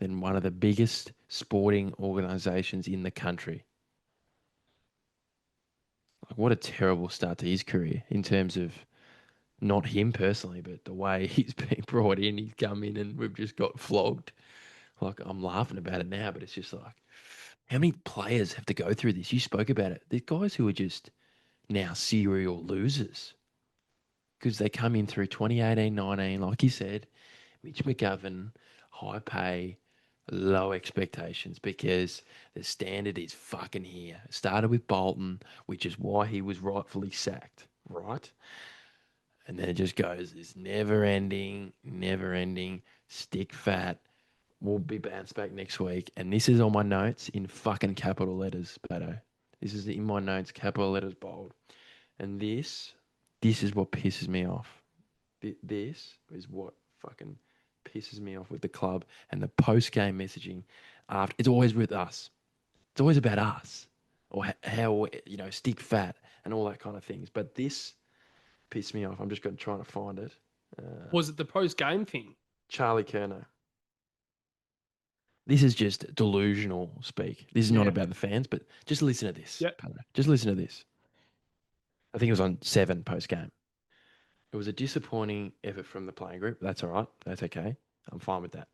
than one of the biggest sporting organisations in the country. Like, what a terrible start to his career in terms of not him personally, but the way he's been brought in. He's come in and we've just got flogged. Like, I'm laughing about it now, but it's just like, how many players have to go through this? You spoke about it. There's guys who are just now serial losers because they come in through 2018, 19, like you said, Mitch McGovern, high pay, low expectations because the standard is fucking here. It started with Bolton, which is why he was rightfully sacked, right? And then it just goes this never ending, stick fat. We'll be bounced back next week. And this is on my notes in fucking capital letters, Pato. This is in my notes, capital letters, bold. And this is what pisses me off. This is what fucking pisses me off with the club and the post-game messaging after. It's always with us. It's always about us or how, stick fat and all that kind of things. But this pissed me off. I'm just going to try to find it. Was it the post-game thing? Charlie Kerno. This is just delusional speak. This is not about the fans, but just listen to this. Yep. Just listen to this. I think it was on 7 post-game. It was a disappointing effort from the playing group. That's all right. That's okay. I'm fine with that.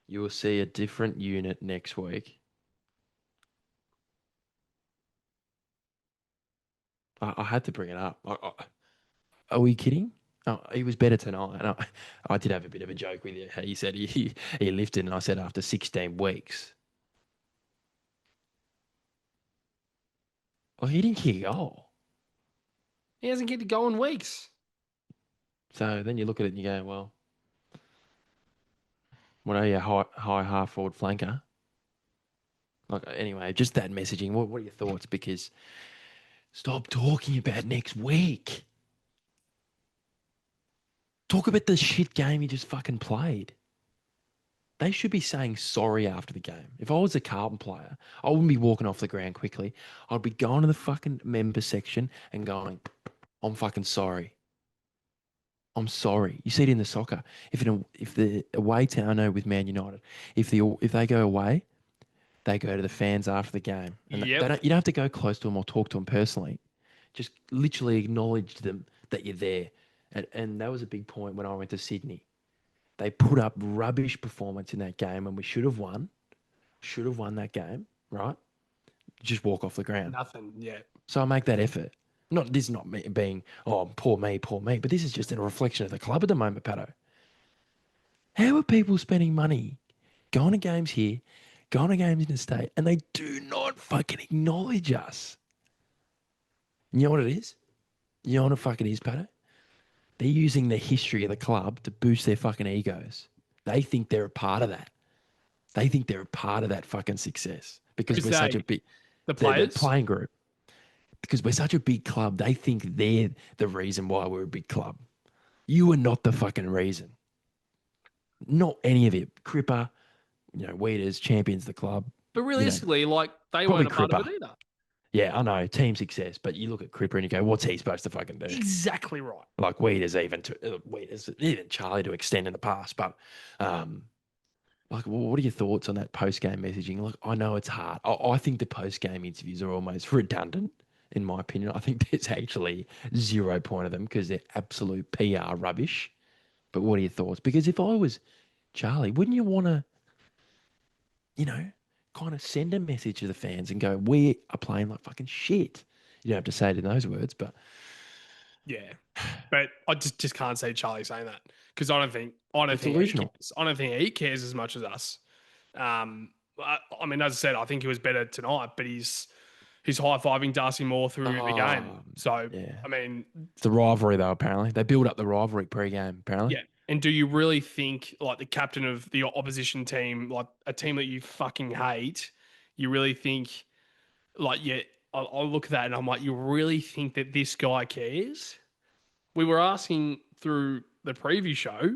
You will see a different unit next week. I had to bring it up. Are we kidding? Oh, he was better tonight. And I did have a bit of a joke with you. He said he lifted, and I said after 16 weeks. Well, he didn't kick a goal. He hasn't kicked a goal in weeks. So then you look at it and you go, well, what are you, high half forward flanker? Like, anyway, just that messaging. What are your thoughts? Because stop talking about next week. Talk about the shit game you just fucking played. They should be saying sorry after the game. If I was a Carlton player, I wouldn't be walking off the ground quickly. I'd be going to the fucking member section and going, I'm fucking sorry. I'm sorry. You see it in the soccer. If the away team, I know with Man United, if they go away, they go to the fans after the game. And you don't have to go close to them or talk to them personally. Just literally acknowledge them that you're there. And that was a big point when I went to Sydney. They put up rubbish performance in that game and we should have won. Should have won that game, right? Just walk off the ground. Nothing, yeah. So I make that effort. This is not me being, poor me, but this is just a reflection of the club at the moment, Patto. How are people spending money going to games here, going to games in the state, and they do not fucking acknowledge us? You know what it is? You know what it fucking is, Patto? They're using the history of the club to boost their fucking egos. They think they're a part of that. They think they're a part of that fucking success because we're such a big... The players? The playing group. Because we're such a big club, they think they're the reason why we're a big club. You are not the fucking reason. Not any of it. Cripper, Weeders, champions the club. But realistically, they weren't a part of it either. Yeah, I know, team success. But you look at Cripper and you go, what's he supposed to fucking do? Exactly right. Like Weeders, even Charlie to extend in the past. But what are your thoughts on that post-game messaging? Like, I know it's hard. I think the post-game interviews are almost redundant. In my opinion, I think there's actually 0 point of them because they're absolute PR rubbish. But what are your thoughts? Because if I was Charlie, wouldn't you want to, kind of send a message to the fans and go, we are playing like fucking shit? You don't have to say it in those words, but... Yeah. But I just can't say Charlie saying that because I don't think delusional. he cares. I don't think he cares as much as us. I mean, as I said, I think he was better tonight, but he's high-fiving Darcy Moore through the game. So, yeah. I mean... It's a rivalry, though, apparently. They build up the rivalry pre-game, apparently. Yeah. And do you really think, the captain of the opposition team, a team that you fucking hate, you really think, I'll look at that and I'm like, you really think that this guy cares? We were asking through the preview show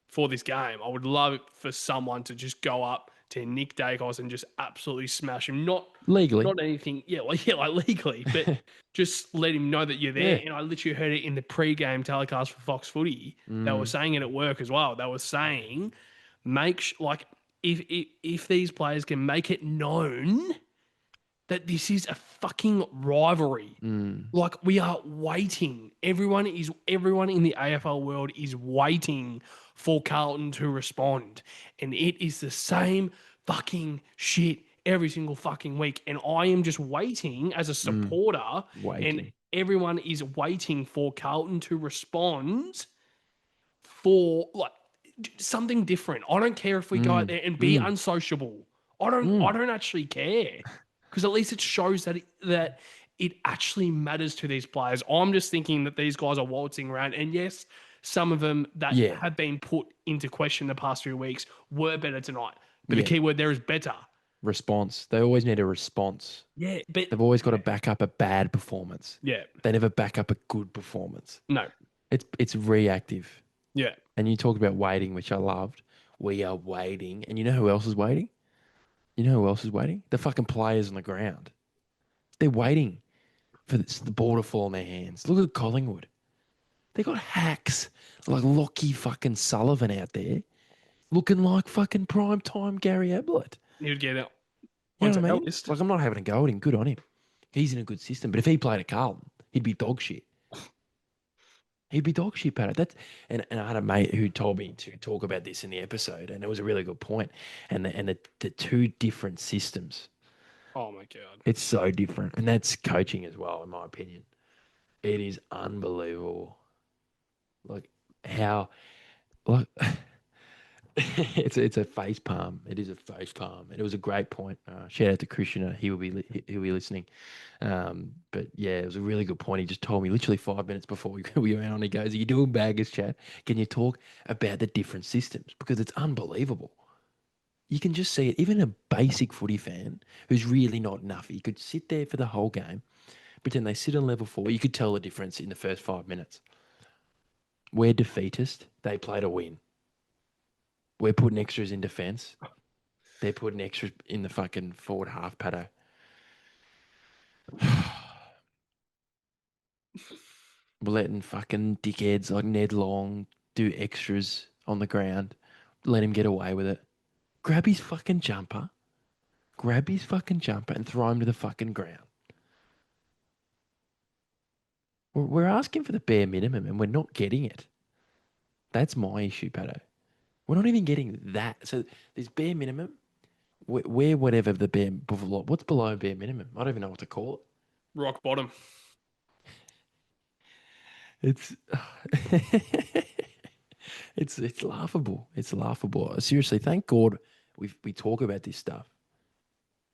for this game, I would love for someone to just go up to Nick Dacos and just absolutely smash him. Not legally. Not anything. Yeah, legally. But just let him know that you're there. Yeah. And I literally heard it in the pre-game telecast for Fox Footy. They were saying it at work as well. They were saying, if these players can make it known that this is a fucking rivalry. We are waiting. Everyone in the AFL world is waiting for Carlton to respond. And it is the same fucking shit every single fucking week. And I am just waiting as a supporter. And everyone is waiting for Carlton to respond for something different. I don't care if we go out Mm, there and be mm, unsociable. I mm. don't actually care because at least it shows that it actually matters to these players. I'm just thinking that these guys are waltzing around, and yes, some of them that Yeah, have been put into question the past few weeks were better tonight. But the yeah. key word there is better. Response. They always need a response. Yeah, but They've always got to yeah, back up a bad performance. yeah, They never back up a good performance. no, It's reactive. yeah. And you talked about waiting, which I loved. We are waiting. And you know who else is waiting? You know who else is waiting? The fucking players on the ground. They're waiting for the ball to fall in their hands. Look at Collingwood. They got hacks like Lockie fucking Sullivan out there looking like fucking prime time Gary Ablett. He would get it You know onto what I our mean? list. Like, I'm not having a go at him. Good on him. He's in a good system. But if he played at Carlton, he'd be dog shit. He'd be dog shit, Pat. And I had a mate who told me to talk about this in the episode, and it was a really good point. And the two different systems, Oh my god. it's so different. And that's coaching as well, in my opinion. It is unbelievable. Like how like it's a face palm. It is a face palm, and it was a great point. Shout out to Krishna. He'll be listening. But yeah, it was a really good point. He just told me literally 5 minutes before we went on. He goes, "Are you doing baggers chat? Can you talk about the different systems because it's unbelievable." You can just see it. Even a basic footy fan who's really not enough, you could sit there for the whole game, pretend they sit on level 4. You could tell the difference in the first 5 minutes. We're defeatist. They play to win. We're putting extras in defence. They're putting extras in the fucking forward half, Patto. We're letting fucking dickheads like Ned Long do extras on the ground. Let him get away with it. Grab his fucking jumper. Grab his fucking jumper and throw him to the fucking ground. We're asking for the bare minimum and we're not getting it. That's my issue, Patto. We're not even getting that. So there's bare minimum. We're whatever the bare what's below bare minimum. I don't even know what to call Rock bottom. it. It's it's laughable. It's laughable. Seriously, thank God we talk about this stuff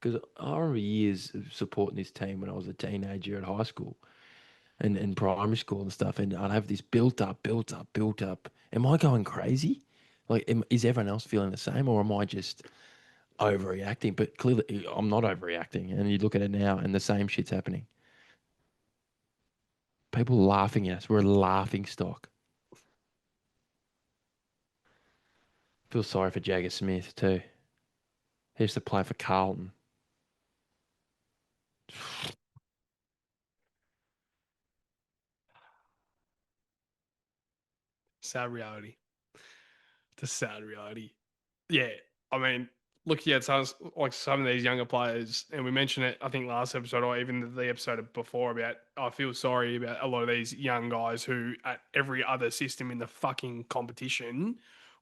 because I remember years of supporting this team when I was a teenager at high school and primary school and stuff, and I'd have this built up, built up, built up. Am I going crazy? Like, is everyone else feeling the same, or am I just overreacting? But clearly, I'm not overreacting. And you look at it now, and the same shit's happening. People laughing at us. We're a laughing stock. Feel sorry for Jagger Smith too. He used to play for Carlton. Sad reality. The sad reality. Yeah, I mean, looking at some of these younger players, and we mentioned it, I think last episode or even the episode before about I feel sorry about a lot of these young guys who at every other system in the fucking competition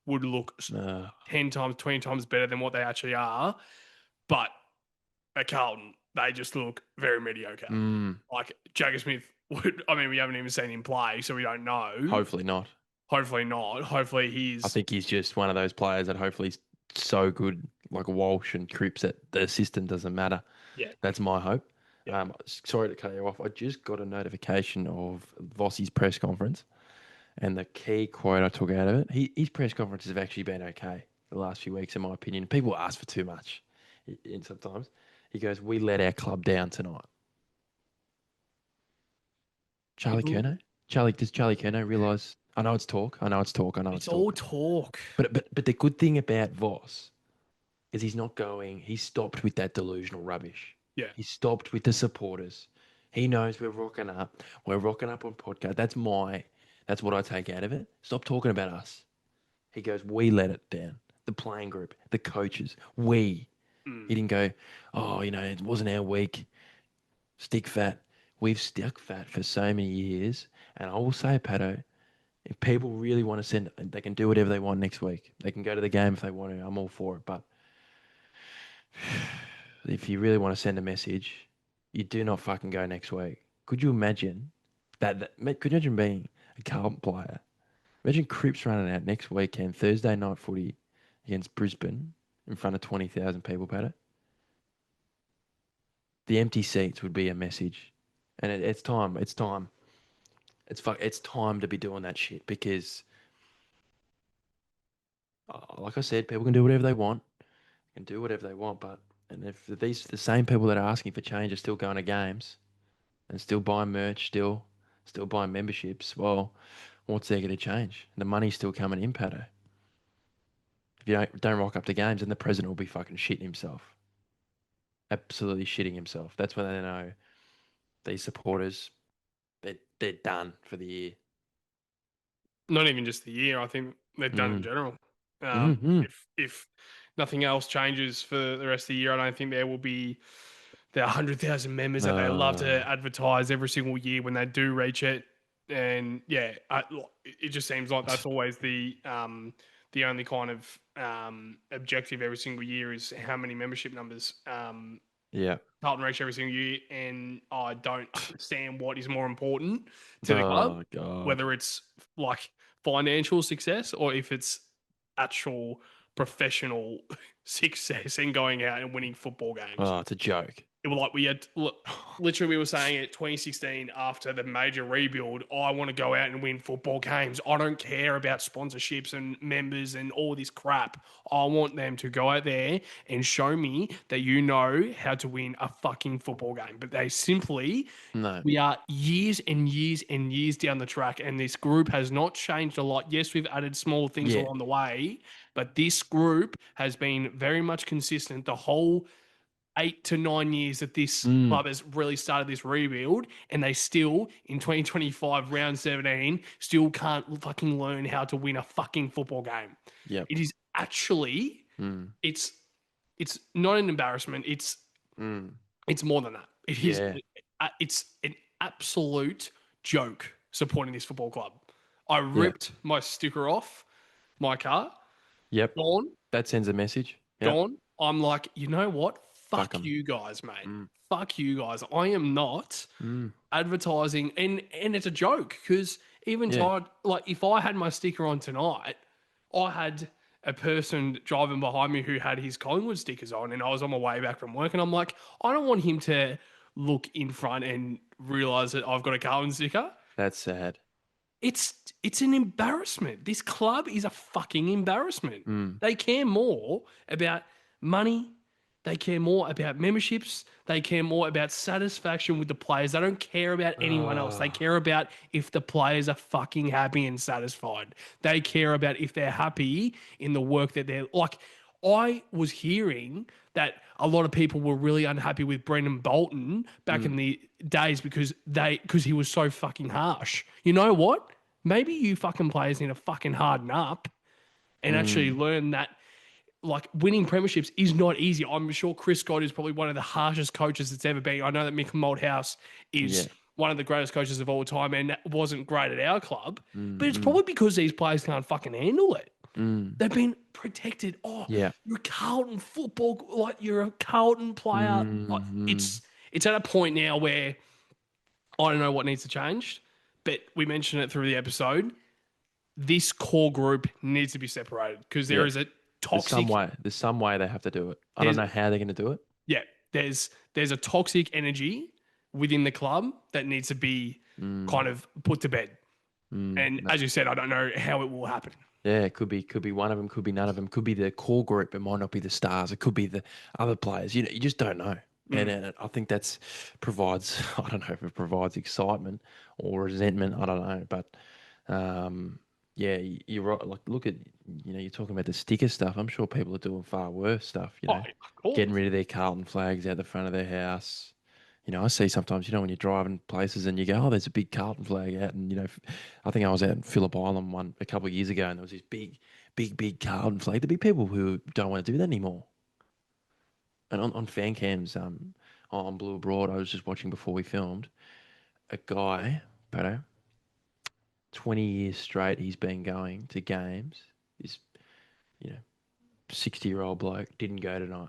would look Uh, 10 times, 20 times better than what they actually are. But at Carlton, they just look very mediocre. mm, Like Jagger Smith would, I mean, we haven't even seen him play, so we don't know. hopefully not. Hopefully not. Hopefully I he's, think he's just one of those players that hopefully is so good, like Walsh and Cripps, that the system doesn't matter. yeah, That's my hope. yeah. Sorry to cut you off. I just got a notification of Voss's press conference, and the key quote I took out of it, his press conferences have actually been okay the last few weeks, in my opinion. People ask for too much, and sometimes he goes, "We let our club down tonight." Charlie Curnow? Does Charlie Curnow realise? I know it's talk. I know it's talk. I know It's it's all talk. talk. But the good thing about Voss is he's not going. He stopped with that delusional rubbish. Yeah. He stopped with the supporters. He knows we're rocking up. We're rocking up on podcast. That's what I take out of it. Stop talking about us. He goes, we let it down. The playing group, the coaches, we. Mm. He didn't go, oh, it wasn't our week. Stick fat. We've stuck fat for so many years. And I will say, Pato, if people really want to send, they can do whatever they want next week. They can go to the game if they want to. I'm all for it. But if you really want to send a message, you do not fucking go next week. Could you imagine could you imagine being a Carlton player? Imagine Crips running out next weekend, Thursday night footy against Brisbane in front of 20,000 people, Patto. The empty seats would be a message. And it's time. It's time. It's time to be doing that shit because, like I said, people can do whatever they want. Can do whatever they want, but and if the same people that are asking for change are still going to games and still buying merch, still buying memberships, well, what's there going to change? The money's still coming in, Patto. If you don't rock up to games, then the president will be fucking shitting himself. Absolutely shitting himself. That's when they know these supporters, they're done for the year. Not even just the year. I think they're done in general. Mm-hmm. If nothing else changes for the rest of the year, I don't think there will be the 100,000 members that they love to advertise every single year when they do reach it. And yeah, it just seems like that's always the only kind of objective every single year is how many membership numbers Yeah. Carlton reach every single year, and I don't understand what is more important to the club, Oh God. whether it's like financial success or if it's actual professional success and going out and winning football games. Oh, it's a joke. It was like we had literally we were saying it 2016 after the major rebuild. I want to go out and win football games. I don't care about sponsorships and members and all this crap. I want them to go out there and show me that you know how to win a fucking football game. But they simply, No. we are years and years and years down the track, and this group has not changed a lot. Yes, we've added small things Yeah. along the way, but this group has been very much consistent the whole 8 to 9 years that this club has really started this rebuild, and they still in 2025 round 17 still can't fucking learn how to win a fucking football game. Yep. It is actually it's not an embarrassment. It's more than that. It is it's an absolute joke supporting this football club. I ripped my sticker off my car. Yep. Gone. That sends a message. Yep. Gone. I'm like, you know what? Fuck Fuck 'em. you guys, mate. Fuck you guys. I am not advertising, and it's a joke because even Yeah. like if I had my sticker on tonight, I had a person driving behind me who had his Collingwood stickers on, and I was on my way back from work, and I'm like, I don't want him to look in front and realize that I've got a Carlton sticker. That's sad. It's an embarrassment. This club is a fucking embarrassment. They care more about money. They care more about memberships. They care more about satisfaction with the players. They don't care about anyone else. They care about if the players are fucking happy and satisfied. They care about if they're happy in the work that they're like. I was hearing that a lot of people were really unhappy with Brendan Bolton back in the days because he was so fucking harsh. You know what? Maybe you fucking players need to fucking harden up and actually learn that like winning premierships is not easy. I'm sure Chris Scott is probably one of the harshest coaches that's ever been. I know that Mick Malthouse is one of the greatest coaches of all time and wasn't great at our club, but it's probably because these players can't fucking handle it. They've been protected. Oh, Yeah. you're a Carlton football, like you're a Carlton player. It's at a point now where I don't know what needs to change, but we mentioned it through the episode. This core group needs to be separated because there is a toxic. There's some way they have to do it. I don't know how they're going to do it. Yeah, there's a toxic energy within the club that needs to be kind of put to bed. And as you said, I don't know how it will happen. Yeah, it could be one of them, could be none of them, could be the core group. It might not be the stars. It could be the other players. You know, you just don't know. And I think that's provides. I don't know if it provides excitement or resentment. I don't know, but yeah, you're right. Like, look at you're talking about the sticker stuff. I'm sure people are doing far worse stuff. Getting rid of their Carlton flags out the front of their house. I see sometimes, when you're driving places and you go, oh, there's a big Carlton flag out. And, I think I was out in Phillip Island a couple of years ago and there was this big Carlton flag. There'd be people who don't want to do that anymore. And on fan cams on Blue Abroad, I was just watching before we filmed, a guy, Pato, 20 years straight he's been going to games. This, 60-year-old bloke didn't go tonight.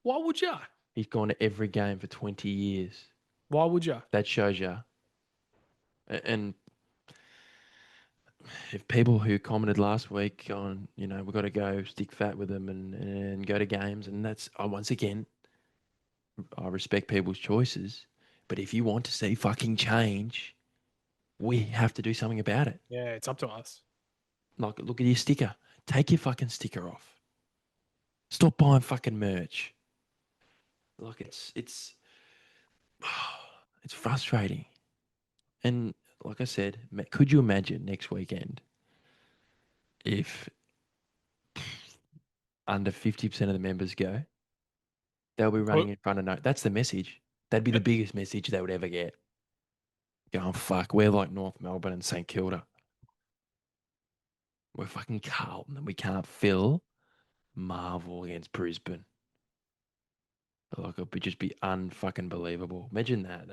Why would you? He's gone to every game for 20 years. Why would you? That shows you. And if people who commented last week on, we've got to go stick fat with them and go to games, and that's, once again, I respect people's choices, but if you want to see fucking change, we have to do something about it. Yeah, it's up to us. Like, look at your sticker. Take your fucking sticker off. Stop buying fucking merch. Like, it's it's frustrating. And like I said, could you imagine next weekend if under 50% of the members go? They'll be running in front of no. That's the message. That'd be the Yep. biggest message they would ever get. Going, fuck, we're like North Melbourne and St Kilda. We're fucking Carlton and we can't fill Marvel against Brisbane. Like, it would just be unfucking believable. Imagine that.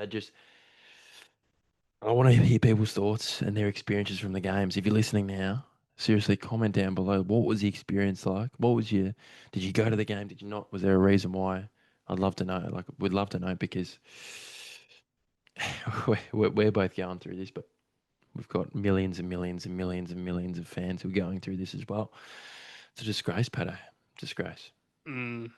I want to hear people's thoughts and their experiences from the games. If you're listening now, seriously, comment down below. What was the experience like? Did you go to the game? Did you not? Was there a reason why? I'd love to know. Like, we'd love to know because we're both going through this, but we've got millions and millions and millions and millions of fans who are going through this as well. It's a disgrace, Patto. Disgrace. And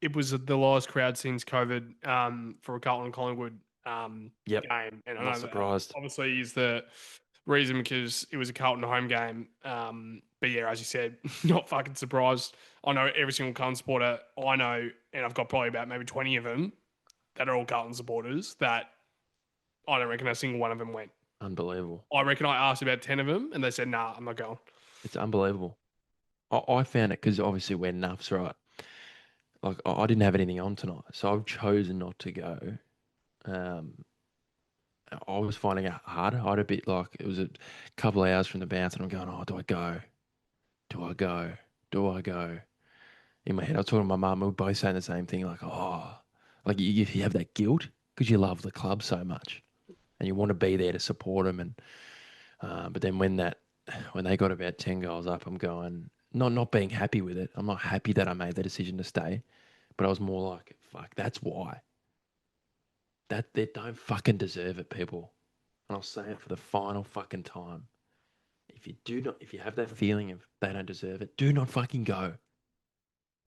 it was the lowest crowd since COVID for a Carlton and Collingwood Yep. game. And I Not know surprised. that obviously is the reason because it was a Carlton home game. But yeah, as you said, not fucking surprised. I know every single Carlton supporter I know, and I've got probably about maybe 20 of them that are all Carlton supporters that I don't reckon a single one of them went. Unbelievable. I reckon I asked about 10 of them and they said, nah, I'm not going. It's unbelievable. I found it because obviously we're nuffs, right? Like, I didn't have anything on tonight, so I've chosen not to go. I was finding it hard. I had a bit like it was a couple of hours from the bounce, and I'm going, oh, do I go? Do I go? Do I go? In my head, I was talking to my mum. We were both saying the same thing, like, oh, like you have that guilt because you love the club so much, and you want to be there to support them. And but then when they got about 10 goals up, I'm going not being happy with it. I'm not happy that I made the decision to stay, but I was more like, fuck, that's why. That they don't fucking deserve it, people. And I'll say it for the final fucking time. If you have that feeling of they don't deserve it, do not fucking go.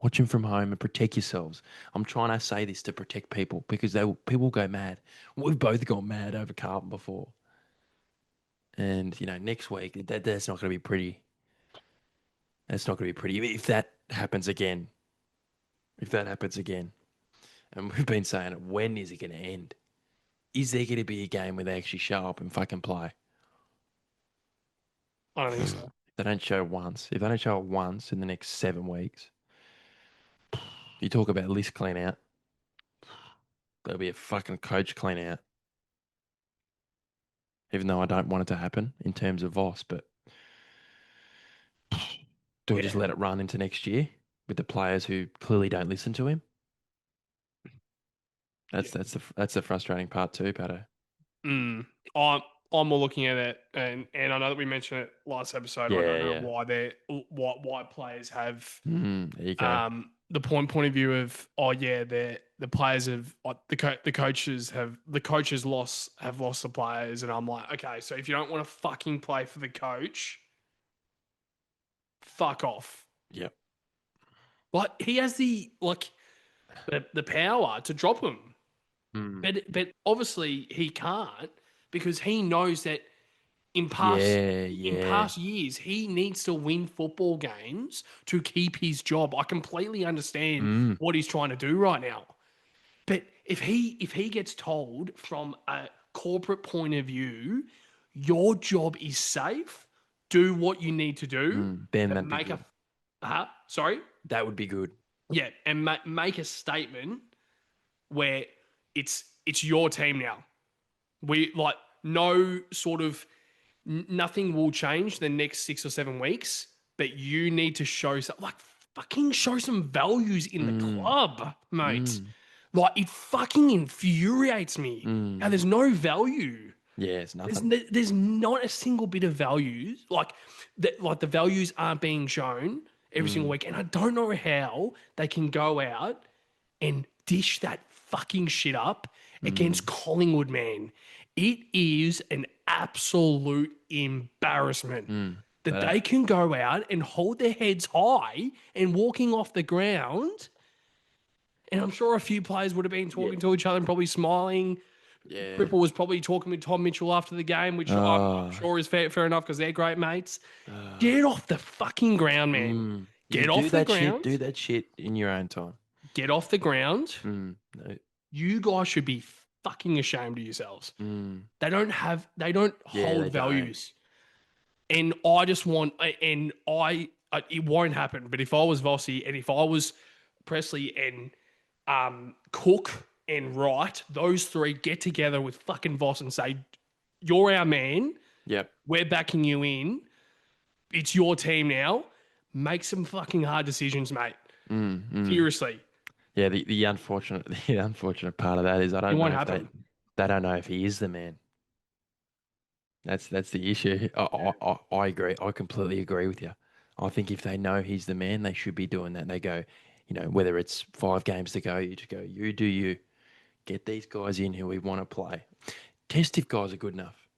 Watch them from home and protect yourselves. I'm trying to say this to protect people because people go mad. We've both gone mad over Carlton before. And, next week, that's not going to be pretty. That's not going to be pretty. If that happens again, and we've been saying it, when is it going to end? Is there going to be a game where they actually show up and fucking play? I don't think so. If they don't show up once in the next 7 weeks, you talk about list clean out. There'll be a fucking coach clean out. Even though I don't want it to happen in terms of Voss, but do we just let it run into next year with the players who clearly don't listen to him? That's the frustrating part too, Patto. I'm more looking at it, and I know that we mentioned it last episode. I don't know why players have There you go. the point of view of the players have the coaches have lost the players, and I'm like, okay, so if you don't want to fucking play for the coach, fuck off. Yep. Like he has the power to drop him. But obviously he can't because he knows that in past years he needs to win football games to keep his job. I completely understand what he's trying to do right now. But if he gets told from a corporate point of view, your job is safe, do what you need to do, then to that'd make be good. Sorry? That would be good. Yeah, and make a statement where it's your team now. We no sort of nothing will change the next 6 or 7 weeks, but you need to show fucking show some values in the club, mate. Like it fucking infuriates me how there's no value. Yeah, it's nothing. There's not a single bit of values. Like the values aren't being shown every single week, and I don't know how they can go out and dish that fucking shit up against Collingwood, man. It is an absolute embarrassment that But, they can go out and hold their heads high and walking off the ground. And I'm sure a few players would have been talking to each other and probably smiling. yeah. Cripple was probably talking with Tom Mitchell after the game, which I'm sure is fair enough because they're great mates. Get off the fucking ground, man. You Get do off the that shit. Do ground. that shit in your own time. Get off the ground. No. You guys should be fucking ashamed of yourselves. Mm. They don't Yeah, hold they don't. values. And I just want, it won't happen. But if I was Vossi and if I was Presley and Cook and Wright, those three get together with fucking Voss and say, "You're our man. Yep. We're backing you in. It's your team now. Make some fucking hard decisions, mate. Seriously." Yeah, the unfortunate part of that is I don't It know won't if happen. they don't know if he is the man. That's the issue. I agree. I completely agree with you. I think if they know he's the man, they should be doing that. They go, whether it's 5 games to go, you do you. Get these guys in who we want to play. Test if guys are good enough.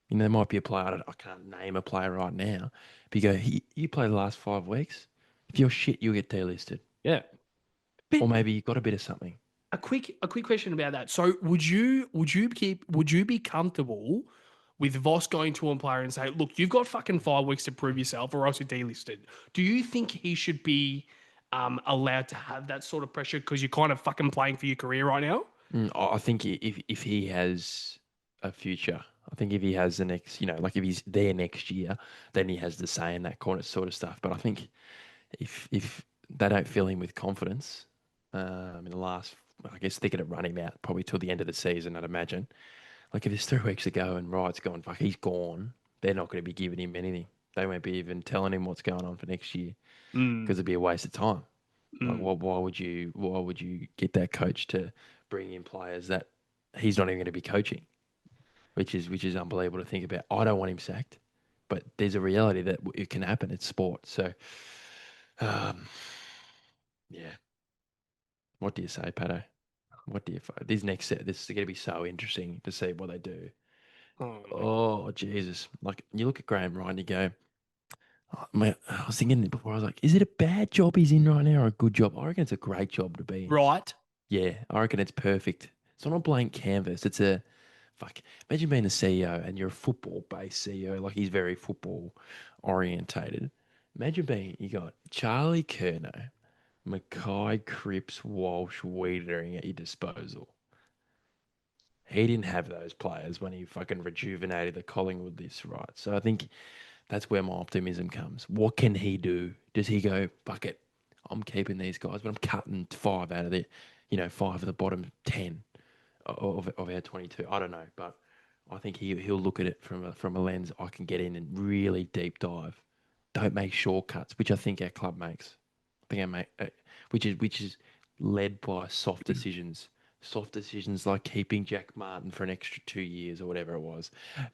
There might be a player, I can't name a player right now, but you go, you play the last 5 weeks. If you're shit, you'll get delisted. Yeah. Or maybe you've got a bit of something. A quick question about that. So would you be comfortable with Voss going to a player and say, "Look, you've got fucking 5 weeks to prove yourself, or else you're delisted"? Do you think he should be allowed to have that sort of pressure because you're kind of fucking playing for your career right now? I think if he has a future, I think if he has the next, like if he's there next year, then he has the say in that corner sort of stuff. But I think if they don't fill him with confidence, in the last, I guess they're going to run him out probably till the end of the season, I'd imagine. Like if it's 3 weeks ago and Wright's gone, fuck, he's gone. They're not going to be giving him anything. They won't be even telling him what's going on for next year because it'd be a waste of time. Like, why would you get that coach to bring in players that he's not even going to be coaching, which is unbelievable to think about. I don't want him sacked, but there's a reality that it can happen. It's sport, so yeah. What do you say, Patto? What do you? This next set, this is going to be so interesting to see what they do. Oh Jesus! Like you look at Graham Ryan, you go, oh, mate, I was thinking before. I was like, is it a bad job he's in right now, or a good job? I reckon it's a great job to be in. Right. Yeah, I reckon it's perfect. It's not a blank canvas. It's a fuck. Imagine being the CEO and you're a football-based CEO, like he's very football orientated. Imagine you got Charlie Curnow, Mackay, Cripps, Walsh, Wiedering at your disposal. He didn't have those players when he fucking rejuvenated the Collingwood this, right? So I think that's where my optimism comes. What can he do? Does he go, fuck it, I'm keeping these guys, but I'm cutting 5 out of the, 5 of the bottom 10 of our 22? I don't know, but I think he'll look at it from a lens. I can get in and really deep dive. Don't make shortcuts, which I think our club makes. I think I make, which is led by soft decisions. Soft decisions like keeping Jack Martin for an extra 2 years or whatever it was.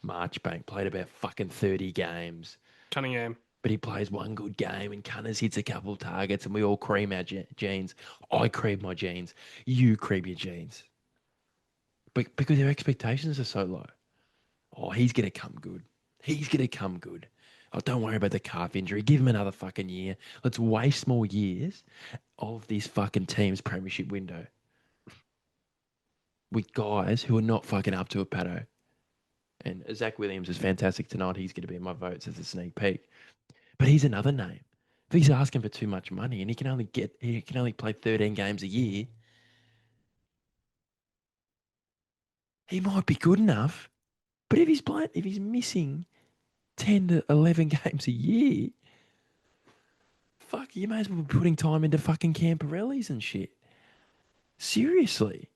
Marchbank played about fucking 30 games. Cunningham. But he plays one good game and Cunners hits a couple of targets and we all cream our jeans. I cream my jeans. You cream your jeans. But because our expectations are so low. Oh, he's going to come good. He's going to come good. Oh, don't worry about the calf injury. Give him another fucking year. Let's waste more years of this fucking team's premiership window with guys who are not fucking up to a Patto. And Zach Williams is fantastic tonight. He's going to be in my votes as a sneak peek. But he's another name. If he's asking for too much money and he can only play 13 games a year, he might be good enough. But if he's missing 10 to 11 games a year, fuck, you may as well be putting time into fucking Camporellis and shit. Seriously.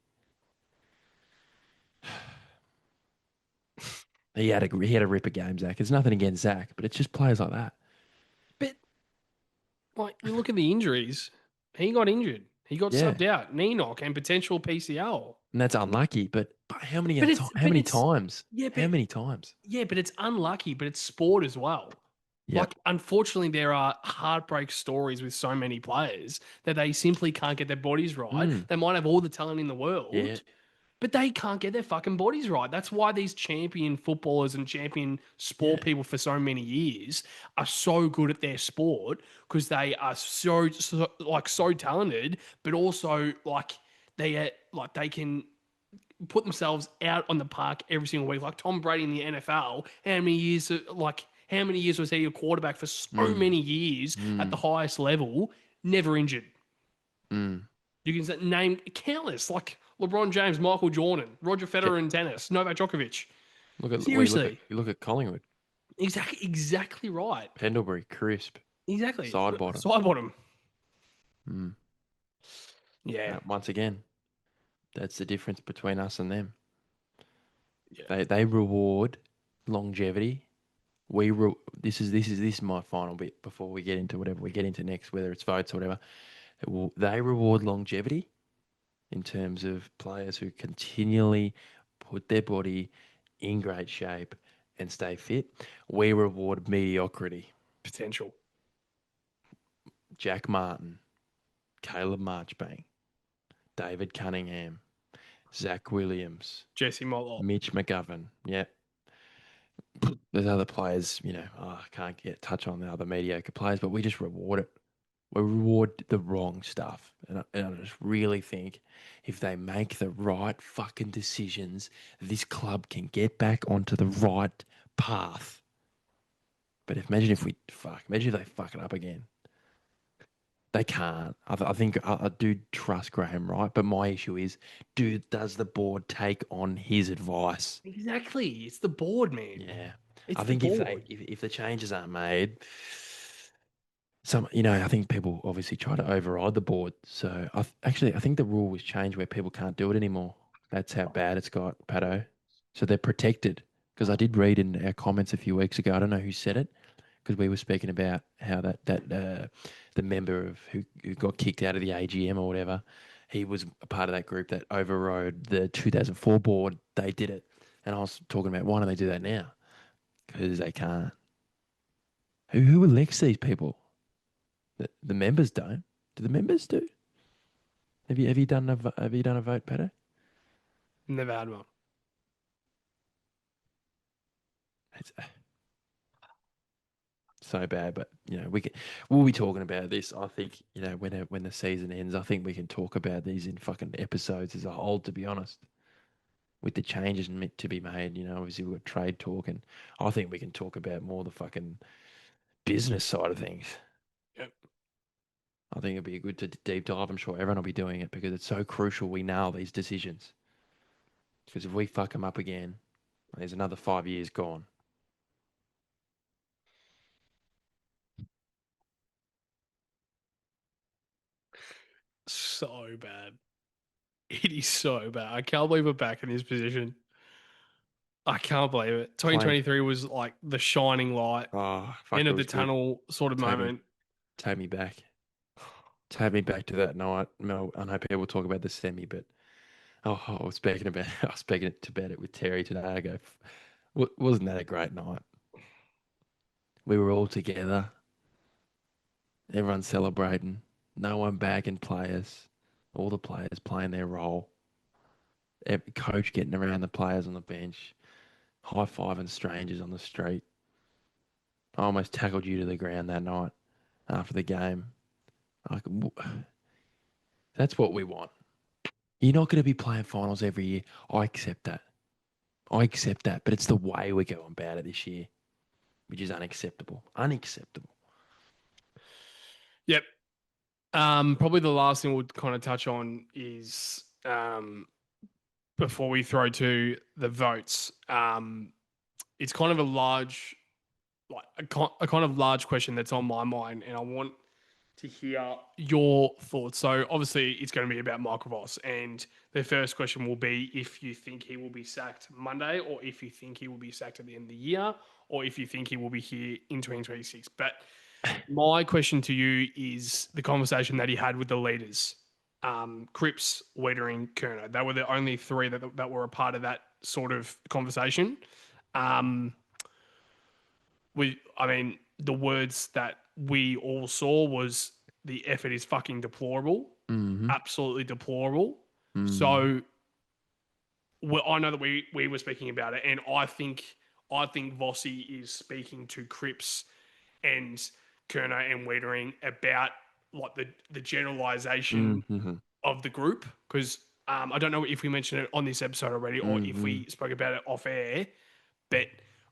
He had a ripper game, Zach. It's nothing against Zach, but it's just players like that. But like you look at the injuries, he got injured. He got subbed out, knee knock and potential PCL. And that's unlucky, but how many times? Yeah, How many times? Yeah, but it's unlucky, but it's sport as well. Yep. Like, unfortunately, there are heartbreak stories with so many players that they simply can't get their bodies right. They might have all the talent in the world, but they can't get their fucking bodies right. That's why these champion footballers and champion sport people for so many years are so good at their sport because they are so talented, but also like they can put themselves out on the park every single week. Like Tom Brady in the NFL, how many years was he a quarterback for so Mm. many years at the Mm. highest level, never injured? Mm. You can name countless, like LeBron James, Michael Jordan, Roger Ja- Federer in tennis, Novak Djokovic. Look at well, Seriously, you look at Collingwood, exactly right. Pendlebury, crisp, Exactly. side bottom. Side bottom. Mm. Yeah. Once again, that's the difference between us and them. Yeah. They reward longevity. This is my final bit before we get into whatever we get into next, whether it's votes or whatever. They reward longevity in terms of players who continually put their body in great shape and stay fit. We reward mediocrity. Potential. Jack Martin, Caleb Marchbank, David Cunningham, Zach Williams, Jesse Motlop. Mitch McGovern. Yeah. There's other players, I can't touch on the other mediocre players, but we just reward it. We reward the wrong stuff. And I just really think if they make the right fucking decisions, this club can get back onto the right path. But imagine if they fuck it up again. They can't. I think I do trust Graham, right? But my issue is, does the board take on his advice? Exactly. It's the board, man. Yeah. It's I the think board. if the changes aren't made, I think people obviously try to override the board. So I think the rule was changed where people can't do it anymore. That's how bad it's got, Patto. So they're protected. Because I did read in our comments a few weeks ago. I don't know who said it, because we were speaking about how the member who got kicked out of the AGM or whatever, he was a part of that group that overrode the 2004 board. They did it, and I was talking about why don't they do that now? Because they can't. Who elects these people? The members don't. Do the members do? Have you done a vote, Pato? Never had one. It's so bad, but we'll be talking about this. I think when the season ends, I think we can talk about these in fucking episodes as a whole. To be honest, with the changes meant to be made, obviously we've got trade talk, and I think we can talk about more the fucking business side of things. Yep. I think it'd be good to deep dive. I'm sure everyone will be doing it because it's so crucial we nail these decisions. Because if we fuck them up again, there's another 5 years gone. So bad. It is so bad. I can't believe we're back in this position. I can't believe it. Playing, 2023 was like the shining light, oh fuck, end it of the was good. tunnel sort of Take me, moment. take me back. Take me back to that night. Mel, I know people talk about the semi, but I was speaking about I was speaking about it with Terry today. I go, wasn't that a great night? We were all together. Everyone celebrating. No one bagging players. All the players playing their role. Every coach getting around the players on the bench. High fiving strangers on the street. I almost tackled you to the ground that night after the game. Like, that's what we want. You're not going to be playing finals every year. I accept that. But it's the way we're going about it this year, which is unacceptable. Unacceptable. Yep. Probably the last thing we'll kind of touch on is before we throw to the votes. It's kind of a large, like a kind of large question that's on my mind, and I want to hear your thoughts. So obviously, it's going to be about Michael Voss, and the first question will be if you think he will be sacked Monday, or if you think he will be sacked at the end of the year, or if you think he will be here in 2026. But my question to you is the conversation that he had with the leaders, Cripps, Wiedering, Kerner. They were the only three that were a part of that sort of conversation. Um, the words that we all saw was the effort is fucking deplorable, Mm-hmm. absolutely deplorable. Mm. So well, I know that we were speaking about it, and I think Vossi is speaking to Cripps and Kerner and Wiedering about like the generalization Mm-hmm. of the group because I don't know if we mentioned it on this episode already or if Mm-hmm. we spoke about it off air, but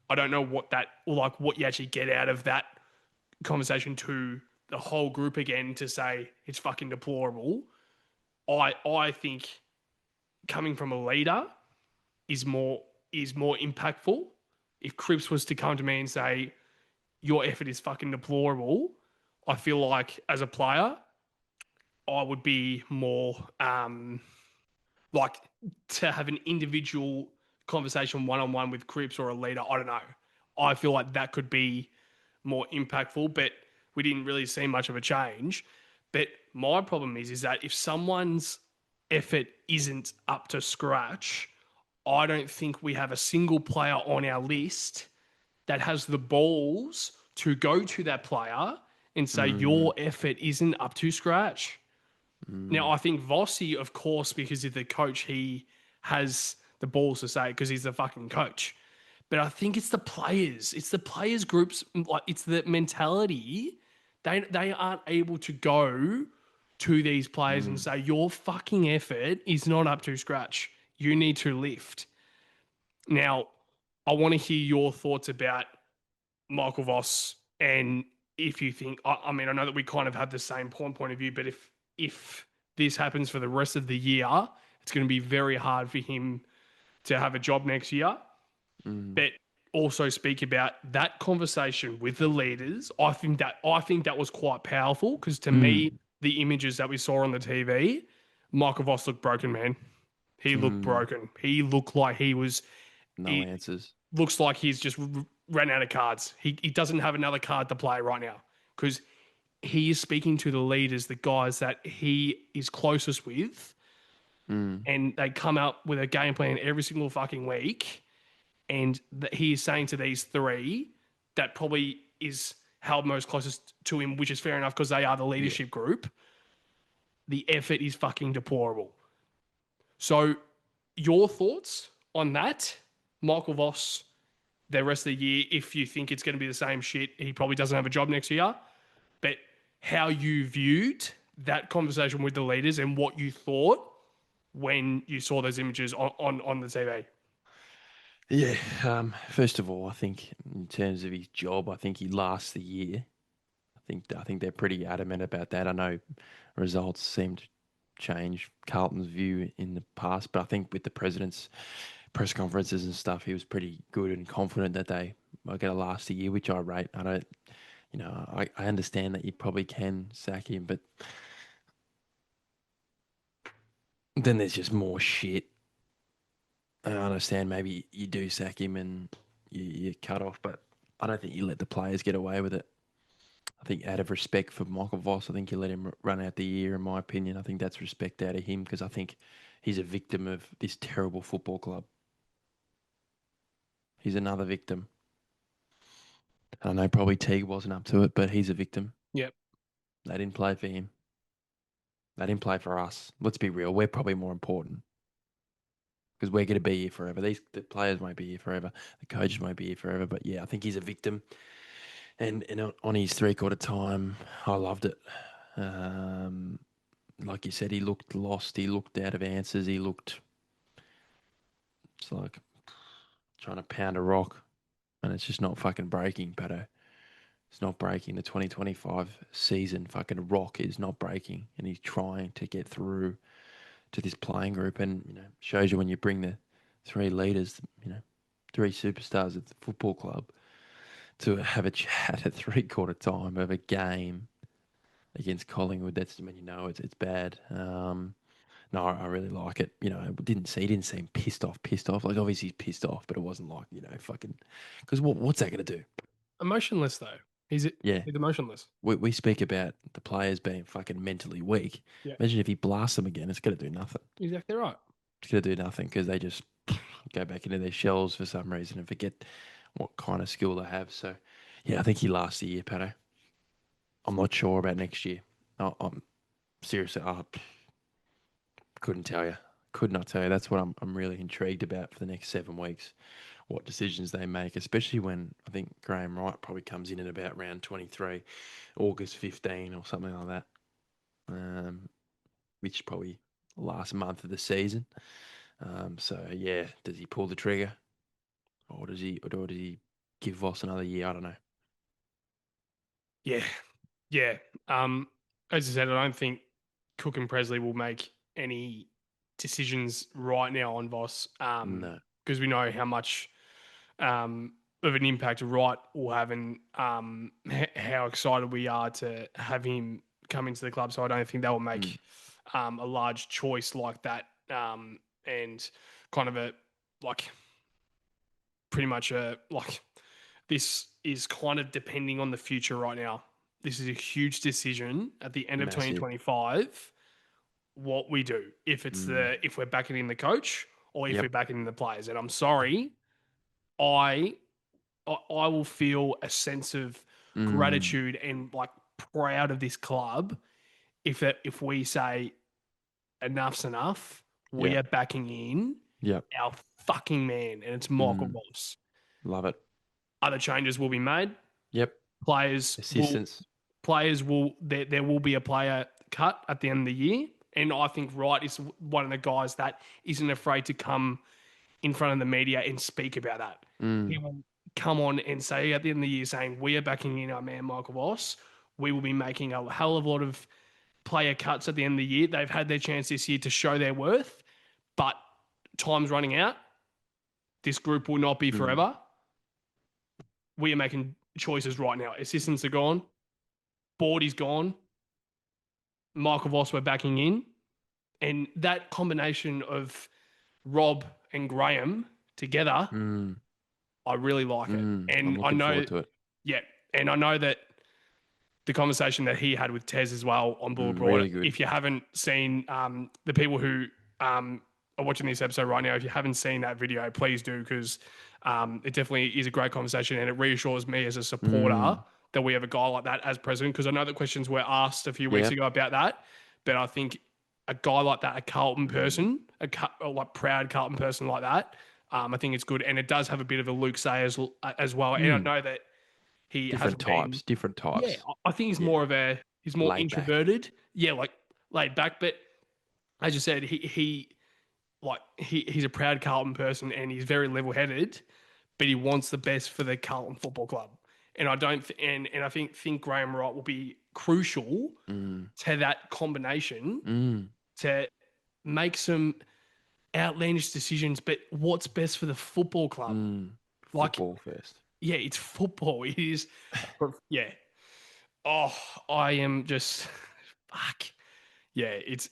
I don't know what you actually get out of that conversation to the whole group again to say it's fucking deplorable. I think coming from a leader is more impactful. If Cripps was to come to me and say your effort is fucking deplorable, I feel like as a player I would be more like to have an individual conversation one on one with Cripps or a leader. I don't know. I feel like that could be more impactful, but we didn't really see much of a change. But my problem is that if someone's effort isn't up to scratch, I don't think we have a single player on our list that has the balls to go to that player and say Mm-hmm. your effort isn't up to scratch. Now, I think Vossi, of course, because he's the coach, he has the balls to say because he's the fucking coach. But I think it's the players. It's the players groups. Like it's the mentality. They aren't able to go to these players and Mm-hmm. say your fucking effort is not up to scratch. You need to lift. Now, I want to hear your thoughts about Michael Voss and if you think. I mean, I know that we kind of have the same point of view, but if this happens for the rest of the year, it's going to be very hard for him to have a job next year. Mm-hmm. But also speak about that conversation with the leaders. I think that was quite powerful because to me, the images that we saw on the TV, Michael Voss looked broken, man. He looked Mm-hmm. broken. He looked like he was. No He answers. looks like he's just ran out of cards. He doesn't have another card to play right now because he is speaking to the leaders, the guys that he is closest with, Mm. and they come up with a game plan every single fucking week. And that he is saying to these three that probably is held most closest to him, which is fair enough because they are the Yeah. leadership group. The effort is fucking deplorable. So, your thoughts on that, Michael Voss, the rest of the year, if you think it's going to be the same shit, he probably doesn't have a job next year. But how you viewed that conversation with the leaders and what you thought when you saw those images on the TV. Yeah. First of all, I think in terms of his job, I think he lasts the year. I think they're pretty adamant about that. I know results seem to change Carlton's view in the past, but I think with the president's press conferences and stuff, he was pretty good and confident that they are going to last a year, which I rate. I don't, I understand that you probably can sack him, but then there's just more shit. I understand maybe you do sack him and you cut off, but I don't think you let the players get away with it. I think out of respect for Michael Voss, I think you let him run out the year, in my opinion. I think that's respect out of him because I think he's a victim of this terrible football club. He's another victim. I know probably Teague wasn't up to it, but he's a victim. Yep. They didn't play for him. They didn't play for us. Let's be real. We're probably more important because we're going to be here forever. The players won't be here forever. The coaches won't be here forever. But yeah, I think he's a victim. And on his 3/4 time, I loved it. Um, like you said, he looked lost. He looked out of answers. It's like trying to pound a rock, and it's just not fucking breaking, Patto. It's not breaking. The 2025 season fucking rock is not breaking, and he's trying to get through to this playing group, and shows you when you bring the three leaders, three superstars at the football club to have a chat at 3/4 time of a game against Collingwood. That's when it's bad. No, I really like it. He didn't seem pissed off. Like obviously he's pissed off, but it wasn't like fucking. Because what's that going to do? Emotionless though. He's Yeah, he's emotionless. we speak about the players being fucking mentally weak. Yeah. Imagine if he blasts them again. It's going to do nothing. Exactly right. It's going to do nothing because they just go back into their shells for some reason and forget what kind of skill they have. So, yeah, I think he lasts a year, Pato. I'm not sure about next year. I'm seriously, I couldn't tell you. Could not tell you. That's what I'm really intrigued about for the next 7 weeks. What decisions they make, especially when I think Graham Wright probably comes in at about round 23, August 15 or something like that, which probably last month of the season. So yeah, does he pull the trigger, or does he give Voss another year? I don't know. Yeah, yeah. As I said, I don't think Cook and Presley will make any decisions right now on Voss, No. because we know how much of an impact Wright will have, and how excited we are to have him come into the club. So I don't think they will Mm. make a large choice like that, and kind of a like pretty much a like this is kind of depending on the future right now. This is a huge decision at the end of Massive. 2025 what we do, Mm. if we're backing in the coach or if we're Yep. backing in the players. And I'm sorry, I I will feel a sense of Mm. gratitude and like proud of this club if we say enough's enough. We Yep. are backing in Yep. our fucking man, and it's Michael Mm. Voss. Love it. Other changes will be made. Yep. Players will Assistance. there will be a player cut at the end of the year, and I think Wright is one of the guys that isn't afraid to come in front of the media and speak about that. He Mm. will come on and say at the end of the year, saying, "We are backing in our man Michael Voss. We will be making a hell of a lot of player cuts at the end of the year. They've had their chance this year to show their worth, but time's running out. This group will not be Mm. forever. We are making choices right now. Assistants are gone. Board is gone. Michael Voss we're backing in. And that combination of Rob and Graham together, Mm. I really like it. Mm. I'm And I looking know, forward to it. yeah, and I know that the conversation that he had with Tez as well on Bull Broad. Really good. If you haven't seen the people who are watching this episode right now, if you haven't seen that video, please do, because it definitely is a great conversation, and it reassures me as a supporter Mm. that we have a guy like that as president. Because I know that questions were asked a few weeks Yep. ago about that, but I think a guy like that, a Carlton person, or like proud Carlton person like that, I think it's good, and it does have a bit of a Luke say as well. And I Mm. know that he has Different been, types. Different yeah, types. I think Yeah. he's more Laid back. introverted. Yeah, like laid back. But as you said, he's a proud Carlton person and he's very level headed, but he wants the best for the Carlton Football Club. And I don't and I think Graham Wright will be crucial Mm. to that combination Mm. to make some outlandish decisions, but what's best for the football club? Mm. Like, Football first. yeah, it's football. It is, yeah. Oh, I am just fuck. Yeah, it's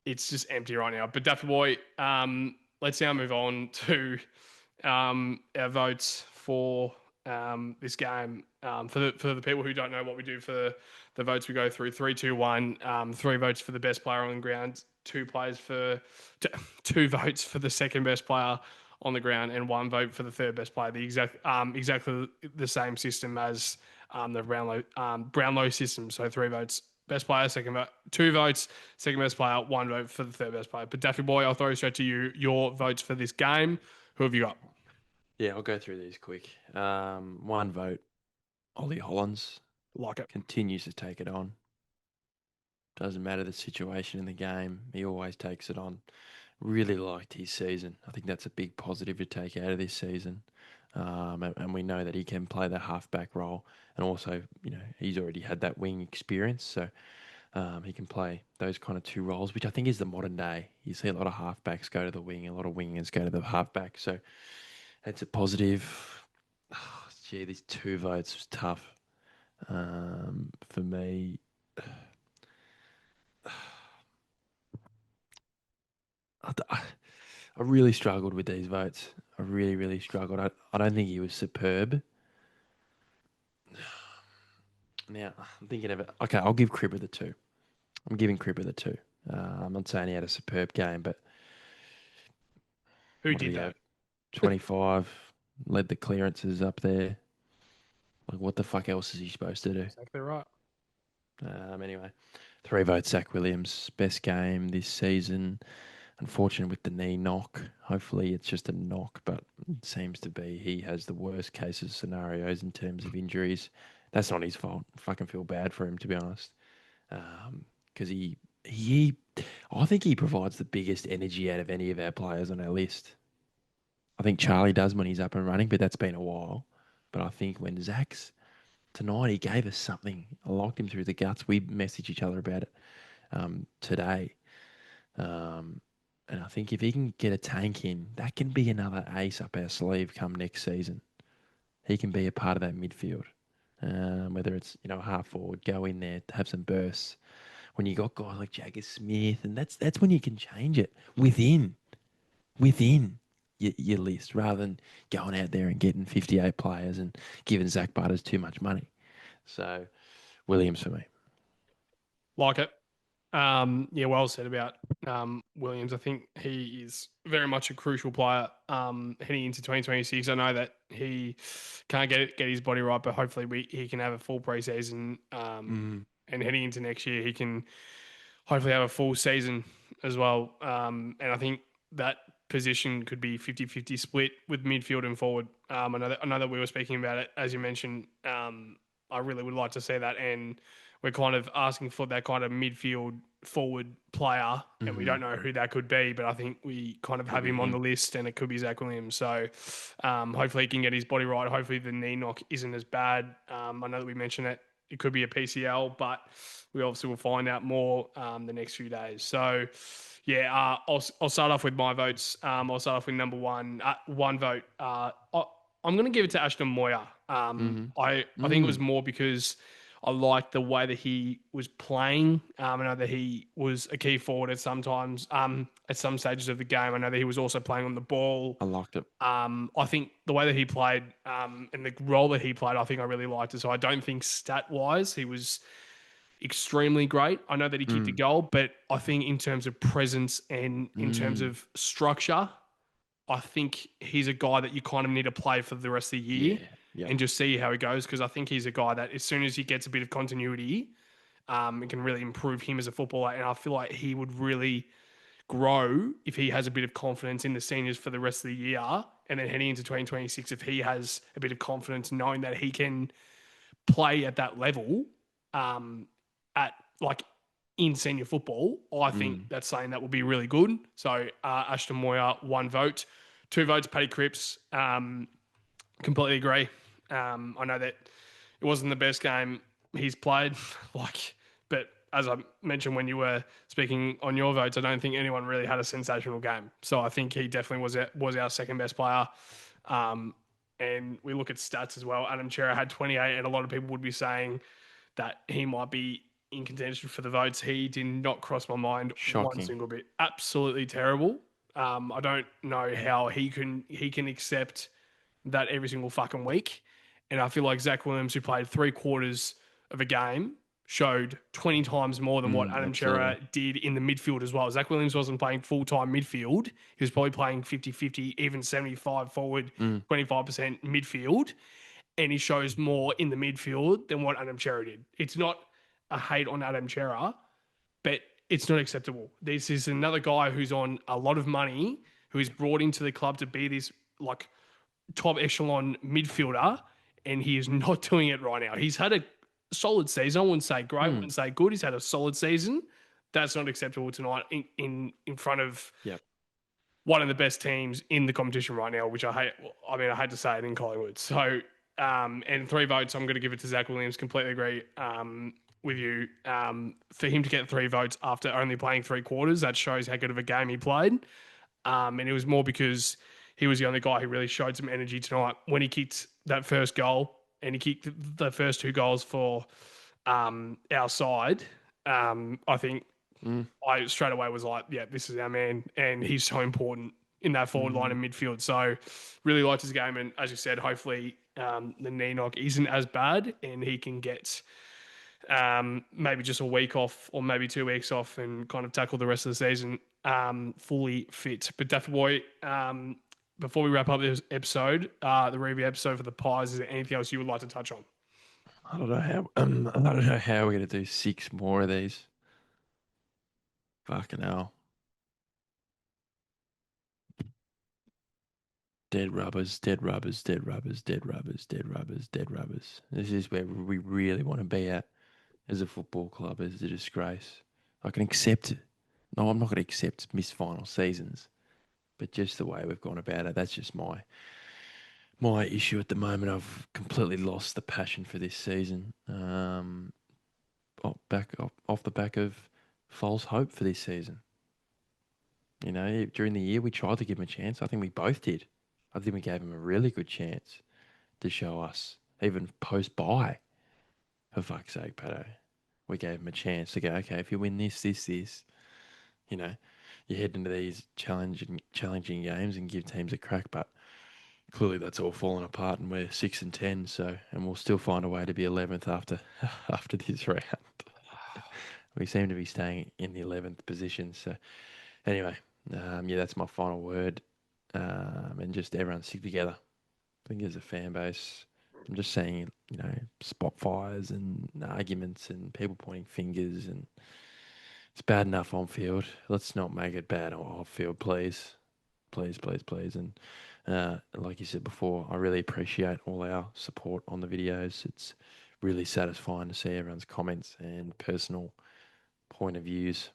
just empty right now. But Daffy Boy, let's now move on to our votes for this game. For the people who don't know what we do for the votes, we go through 3, 2, 1. 3 votes for the best player on the ground, two votes for the second best player on the ground, and 1 vote for the third best player. The exactly the same system as the Brownlow system. So 3 votes. Best player, second vote, 2 votes, second best player, 1 vote for the third best player. But Daffy Boy, I'll throw straight to you. Your votes for this game. Who have you got? Yeah, I'll go through these quick. 1 vote. Ollie Hollands Like it. continues to take it on. Doesn't matter the situation in the game. He always takes it on. Really liked his season. I think that's a big positive to take out of this season. And we know that he can play the halfback role. And also, he's already had that wing experience. So he can play those kind of two roles, which I think is the modern day. You see a lot of halfbacks go to the wing, a lot of wingers go to the halfback. So it's a positive. Oh, gee, these 2 votes was tough for me. I really struggled with these votes. I really, really struggled. I don't think he was superb. Now, I'm thinking of it. Okay, I'll give Cribber the 2. I'm giving Cribber the 2. I'm not saying he had a superb game, but Who what did did he though? have? 25, led the clearances up there. Like, what the fuck else is he supposed to do? Exactly right. Anyway, 3 votes, Zach Williams. Best game this season. unfortunate with the knee knock. Hopefully it's just a knock, but it seems to be he has the worst cases scenarios in terms of injuries. That's not his fault. I fucking feel bad for him, to be honest, because he I think he provides the biggest energy out of any of our players on our list. I think Charlie does when he's up and running, but that's been a while. But I think when Zach's tonight, he gave us something. I liked him through the guts. We messaged each other about it today. Um, and I think if he can get a tank in, that can be another ace up our sleeve come next season. He can be a part of that midfield. Whether it's half forward, go in there, have some bursts. When you got guys like Jagger Smith, and that's when you can change it within your list, rather than going out there and getting 58 players and giving Zach Butters too much money. So Williams for me. Like it. Yeah, well said about Williams. I think he is very much a crucial player heading into 2026. I know that he can't get his body right, but hopefully he can have a full preseason. And heading into next year, he can hopefully have a full season as well. And I think that position could be 50-50 split with midfield and forward. I know that we were speaking about it, as you mentioned. I really would like to see that, and we're kind of asking for that kind of midfield forward player, and we don't know who that could be, but I think we kind of have him on the list, and it could be Zach Williams. So hopefully he can get his body right. Hopefully the knee knock isn't as bad. I know that we mentioned it could be a PCL, but we obviously will find out more the next few days. So yeah, I'll start off with my votes. I'll start off with number one. One vote. I'm going to give it to Ashton Moyer. I think it was more because I liked the way that he was playing. I know that he was a key forward at sometimes, at some stages of the game. I know that he was also playing on the ball. I liked it. I think the way that he played and the role that he played, I think I really liked it. So I don't think stat-wise he was extremely great. I know that he kicked a goal, but I think in terms of presence and in terms of structure, I think he's a guy that you kind of need to play for the rest of the year and just see how he goes, because I think he's a guy that as soon as he gets a bit of continuity, it can really improve him as a footballer. And I feel like he would really grow if he has a bit of confidence in the seniors for the rest of the year. And then heading into 2026, if he has a bit of confidence knowing that he can play at that level, at like in senior football, I think that's something that will be really good. So Ashton Moyer, one vote. Two votes, Paddy Cripps. Completely agree. I know that it wasn't the best game he's played, but as I mentioned when you were speaking on your votes, I don't think anyone really had a sensational game. So I think he definitely was our second best player. And we look at stats as well. Adam Chera had 28, and a lot of people would be saying that he might be in contention for the votes. He did not cross my mind one single bit. Absolutely terrible. I don't know how he can accept that every single fucking week. And I feel like Zach Williams, who played 3/4 of a game, showed 20 times more than what Adam Chera did in the midfield as well. Zach Williams wasn't playing full-time midfield. He was probably playing 50-50, even 75 forward, 25% midfield. And he shows more in the midfield than what Adam Chera did. It's not a hate on Adam Chera, but it's not acceptable. This is another guy who's on a lot of money, who is brought into the club to be this like top echelon midfielder, and he is not doing it right now. He's had a solid season. I wouldn't say great, I wouldn't say good. He's had a solid season. That's not acceptable tonight in front of one of the best teams in the competition right now, which I hate. I mean, I hate to say it, in Collingwood. So, and three votes, I'm going to give it to Zach Williams. Completely agree with you. For him to get three votes after only playing 3/4, that shows how good of a game he played. And it was more because he was the only guy who really showed some energy tonight when he kicked that first goal, and he kicked the first two goals for our side. I think I straight away was like, yeah, this is our man, and he's so important in that forward line and midfield. So really liked his game, and as you said, hopefully the knee knock isn't as bad, and he can get maybe just a week off or maybe 2 weeks off and kind of tackle the rest of the season fully fit. But Daffy Boy, before we wrap up this episode, the review episode for the Pies, is there anything else you would like to touch on? I don't know how. I don't know how we're gonna do 6 more of these. Fucking hell. Dead rubbers, dead rubbers, dead rubbers, dead rubbers, dead rubbers, dead rubbers. This is where we really want to be at as a football club, as a disgrace. I can accept it. No, I'm not going to accept missed final seasons, but just the way we've gone about it, that's just my issue at the moment. I've completely lost the passion for this season. Off the back of false hope for this season. You know, during the year we tried to give him a chance. I think we both did. I think we gave him a really good chance to show us, even post buy. For fuck's sake, Patto. We gave him a chance to go, okay, if you win this, you know, you head into these challenging games and give teams a crack. But clearly that's all fallen apart, and we're 6-10. So, and we'll still find a way to be 11th after after this round. We seem to be staying in the 11th position. So, anyway, yeah, that's my final word. And just everyone stick together. I think as a fan base, I'm just seeing, spot fires and arguments and people pointing fingers, and it's bad enough on field. Let's not make it bad off field, please. Please, please, please. And like you said before, I really appreciate all our support on the videos. It's really satisfying to see everyone's comments and personal point of views.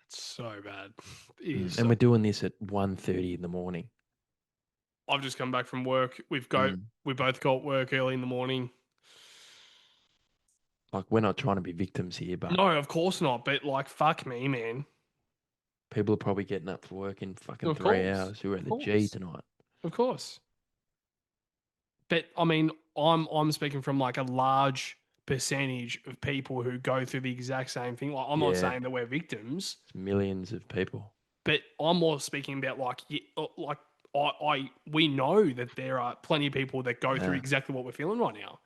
It's so bad. It is And so. we're doing this at 1:30 in the morning. I've just come back from work. Mm. We both got work early in the morning. Like, we're not trying to be victims here, but No, of course not. But like, fuck me, man. people are probably getting up for work in fucking Of 3 hours course, who are of at the G course, tonight. of course. But I mean, I'm speaking from like a large percentage of people who go through the exact same thing. Like, I'm not Yeah, saying that we're victims, it's millions of people. but I'm more speaking about like we know that there are plenty of people that go through Yeah, exactly what we're feeling right now.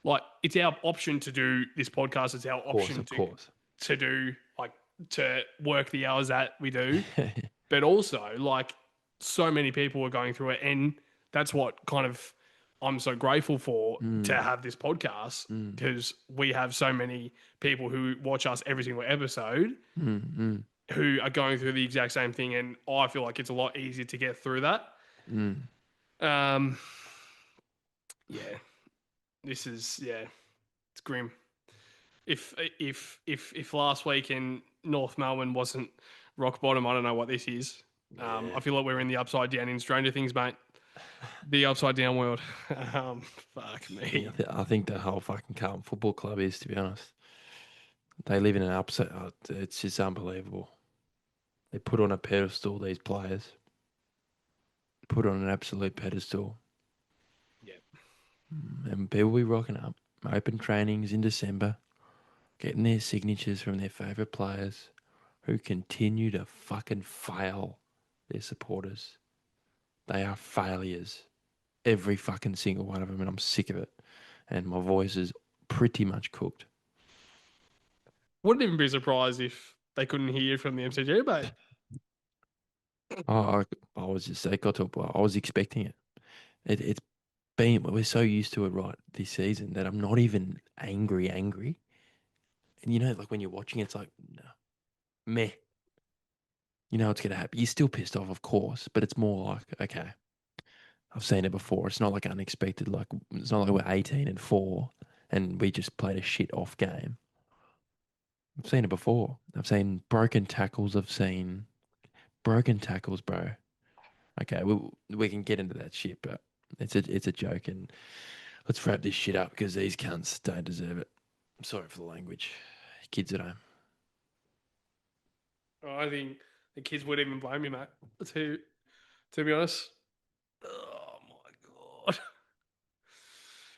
Like, it's our option to do this podcast. It's our of course, option of course. to do like to work the hours that we do. But also, like, so many people are going through it, and that's what kind of I'm so grateful for to mm, have this podcast, mm, because we have so many people who watch us every single episode mm, mm, who are going through the exact same thing, and I feel like it's a lot easier to get through that. mm. Um, yeah, it's grim. If last week in North Melbourne wasn't rock bottom, I don't know what this is. Yeah. I feel like we're in the upside down in Stranger Things, mate. The upside down world. Fuck me. I think the whole fucking Carlton Football Club is, to be honest. They live in an upset. It's just unbelievable. They put on a pedestal, these players. Put on an absolute pedestal. Yeah. And people be rocking up. Open trainings in December. Getting their signatures from their favourite players who continue to fucking fail their supporters. They are failures. Every fucking single one of them, and I'm sick of it. And my voice is pretty much cooked. Wouldn't even be surprised if they couldn't hear from the MCG, mate. I was just, it got to a point, I was expecting it. It's been, we're so used to it right this season that I'm not even angry. And like when you're watching, it's like, no, meh. You know it's going to happen. You're still pissed off, of course, but it's more like, okay, I've seen it before. It's not like unexpected. Like, it's not like we're 18-4 and we just played a shit off game. I've seen it before. I've seen broken tackles. I've seen broken tackles, bro. Okay, we can get into that shit, but it's a joke, and let's wrap this shit up because these cunts don't deserve it. I'm sorry for the language. Kids at home. I think the kids wouldn't even blame me, mate. To be honest. Oh my god.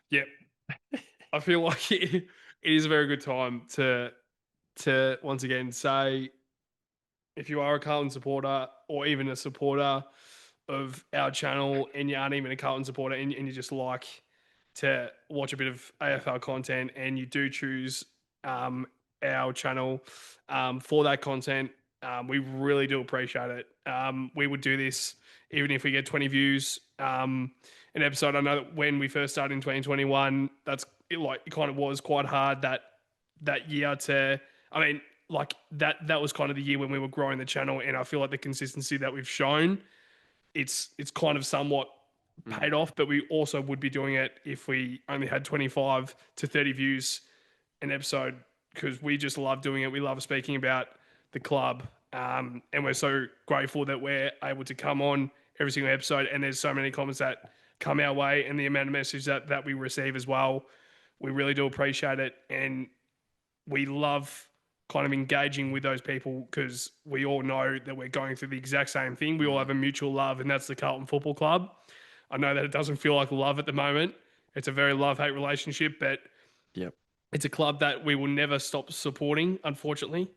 Yep. I feel like it is a very good time to once again say, if you are a Carlton supporter or even a supporter of our channel, and you aren't even a Carlton supporter, and you just like to watch a bit of AFL content, and you do choose our channel for that content, we really do appreciate it. We would do this even if we get 20 views an episode. I know that when we first started in 2021, that's it kind of was quite hard that year to. I mean, like that was kind of the year when we were growing the channel, and I feel like the consistency that we've shown, it's kind of somewhat paid off. But we also would be doing it if we only had 25 to 30 views an episode, because we just love doing it. We love speaking about the club, and we're so grateful that we're able to come on every single episode. And there's so many comments that come our way, and the amount of messages that we receive as well. We really do appreciate it, and we love kind of engaging with those people because we all know that we're going through the exact same thing. We all have a mutual love, and that's the Carlton Football Club. I know that it doesn't feel like love at the moment. It's a very love-hate relationship, but Yep. it's a club that we will never stop supporting, unfortunately.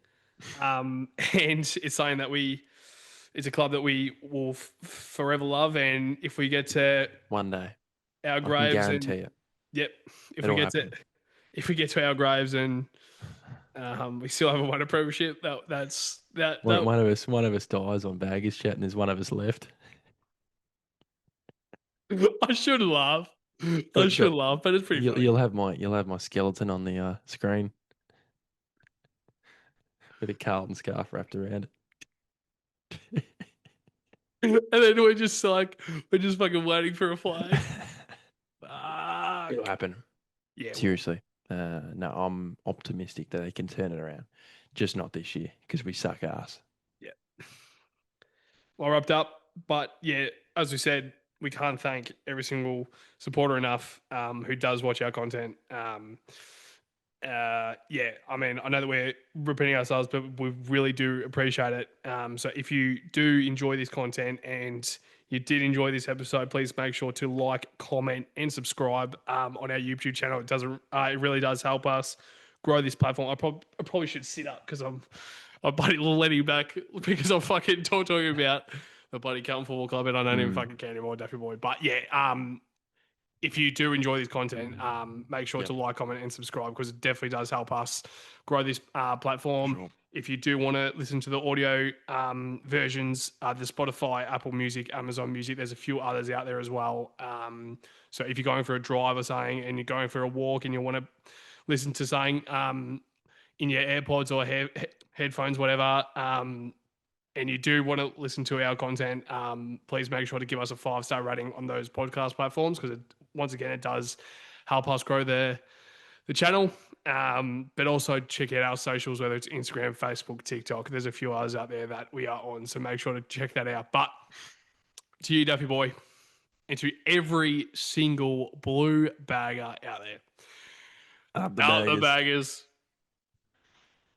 And it's something that it's a club that we will forever love. And if we get to One day, our I can graves, guarantee and it. yep, if we It'll get to happen. if we get to our graves and we still haven't won a premiership, that's One of us dies on baggage chat, and there's one of us left. I should laugh. I But should laugh, but it's pretty funny. you'll have my skeleton on the screen with a Carlton scarf wrapped around it. And then we're just fucking waiting for a flag. Fuck. It'll happen. Yeah. Seriously. No, I'm optimistic that they can turn it around. Just not this year because we suck ass. Yeah. Well wrapped up. But yeah, as we said, we can't thank every single supporter enough who does watch our content. Yeah, I mean, I know that we're repeating ourselves, but we really do appreciate it. So if you do enjoy this content and you did enjoy this episode, please make sure to like, comment, and subscribe on our YouTube channel. It really does help us grow this platform. I probably should sit up because I'm bloody letting back because I'm fucking talking about the bloody Carlton Football Club, and I don't even fucking care anymore, Daffy boy. But yeah, if you do enjoy this content, make sure to like, comment, and subscribe because it definitely does help us grow this platform. Sure. If you do want to listen to the audio versions, the Spotify, Apple Music, Amazon Music, there's a few others out there as well. So if you're going for a drive or something and you're going for a walk and you want to listen to something in your AirPods or headphones, whatever, and you do want to listen to our content, please make sure to give us a 5-star rating on those podcast platforms because once again, it does help us grow the channel. But also check out our socials, whether it's Instagram, Facebook, TikTok. There's a few others out there that we are on, so make sure to check that out. But to you, Duffy boy, and to every single blue bagger out there, Up the out the baggers. baggers.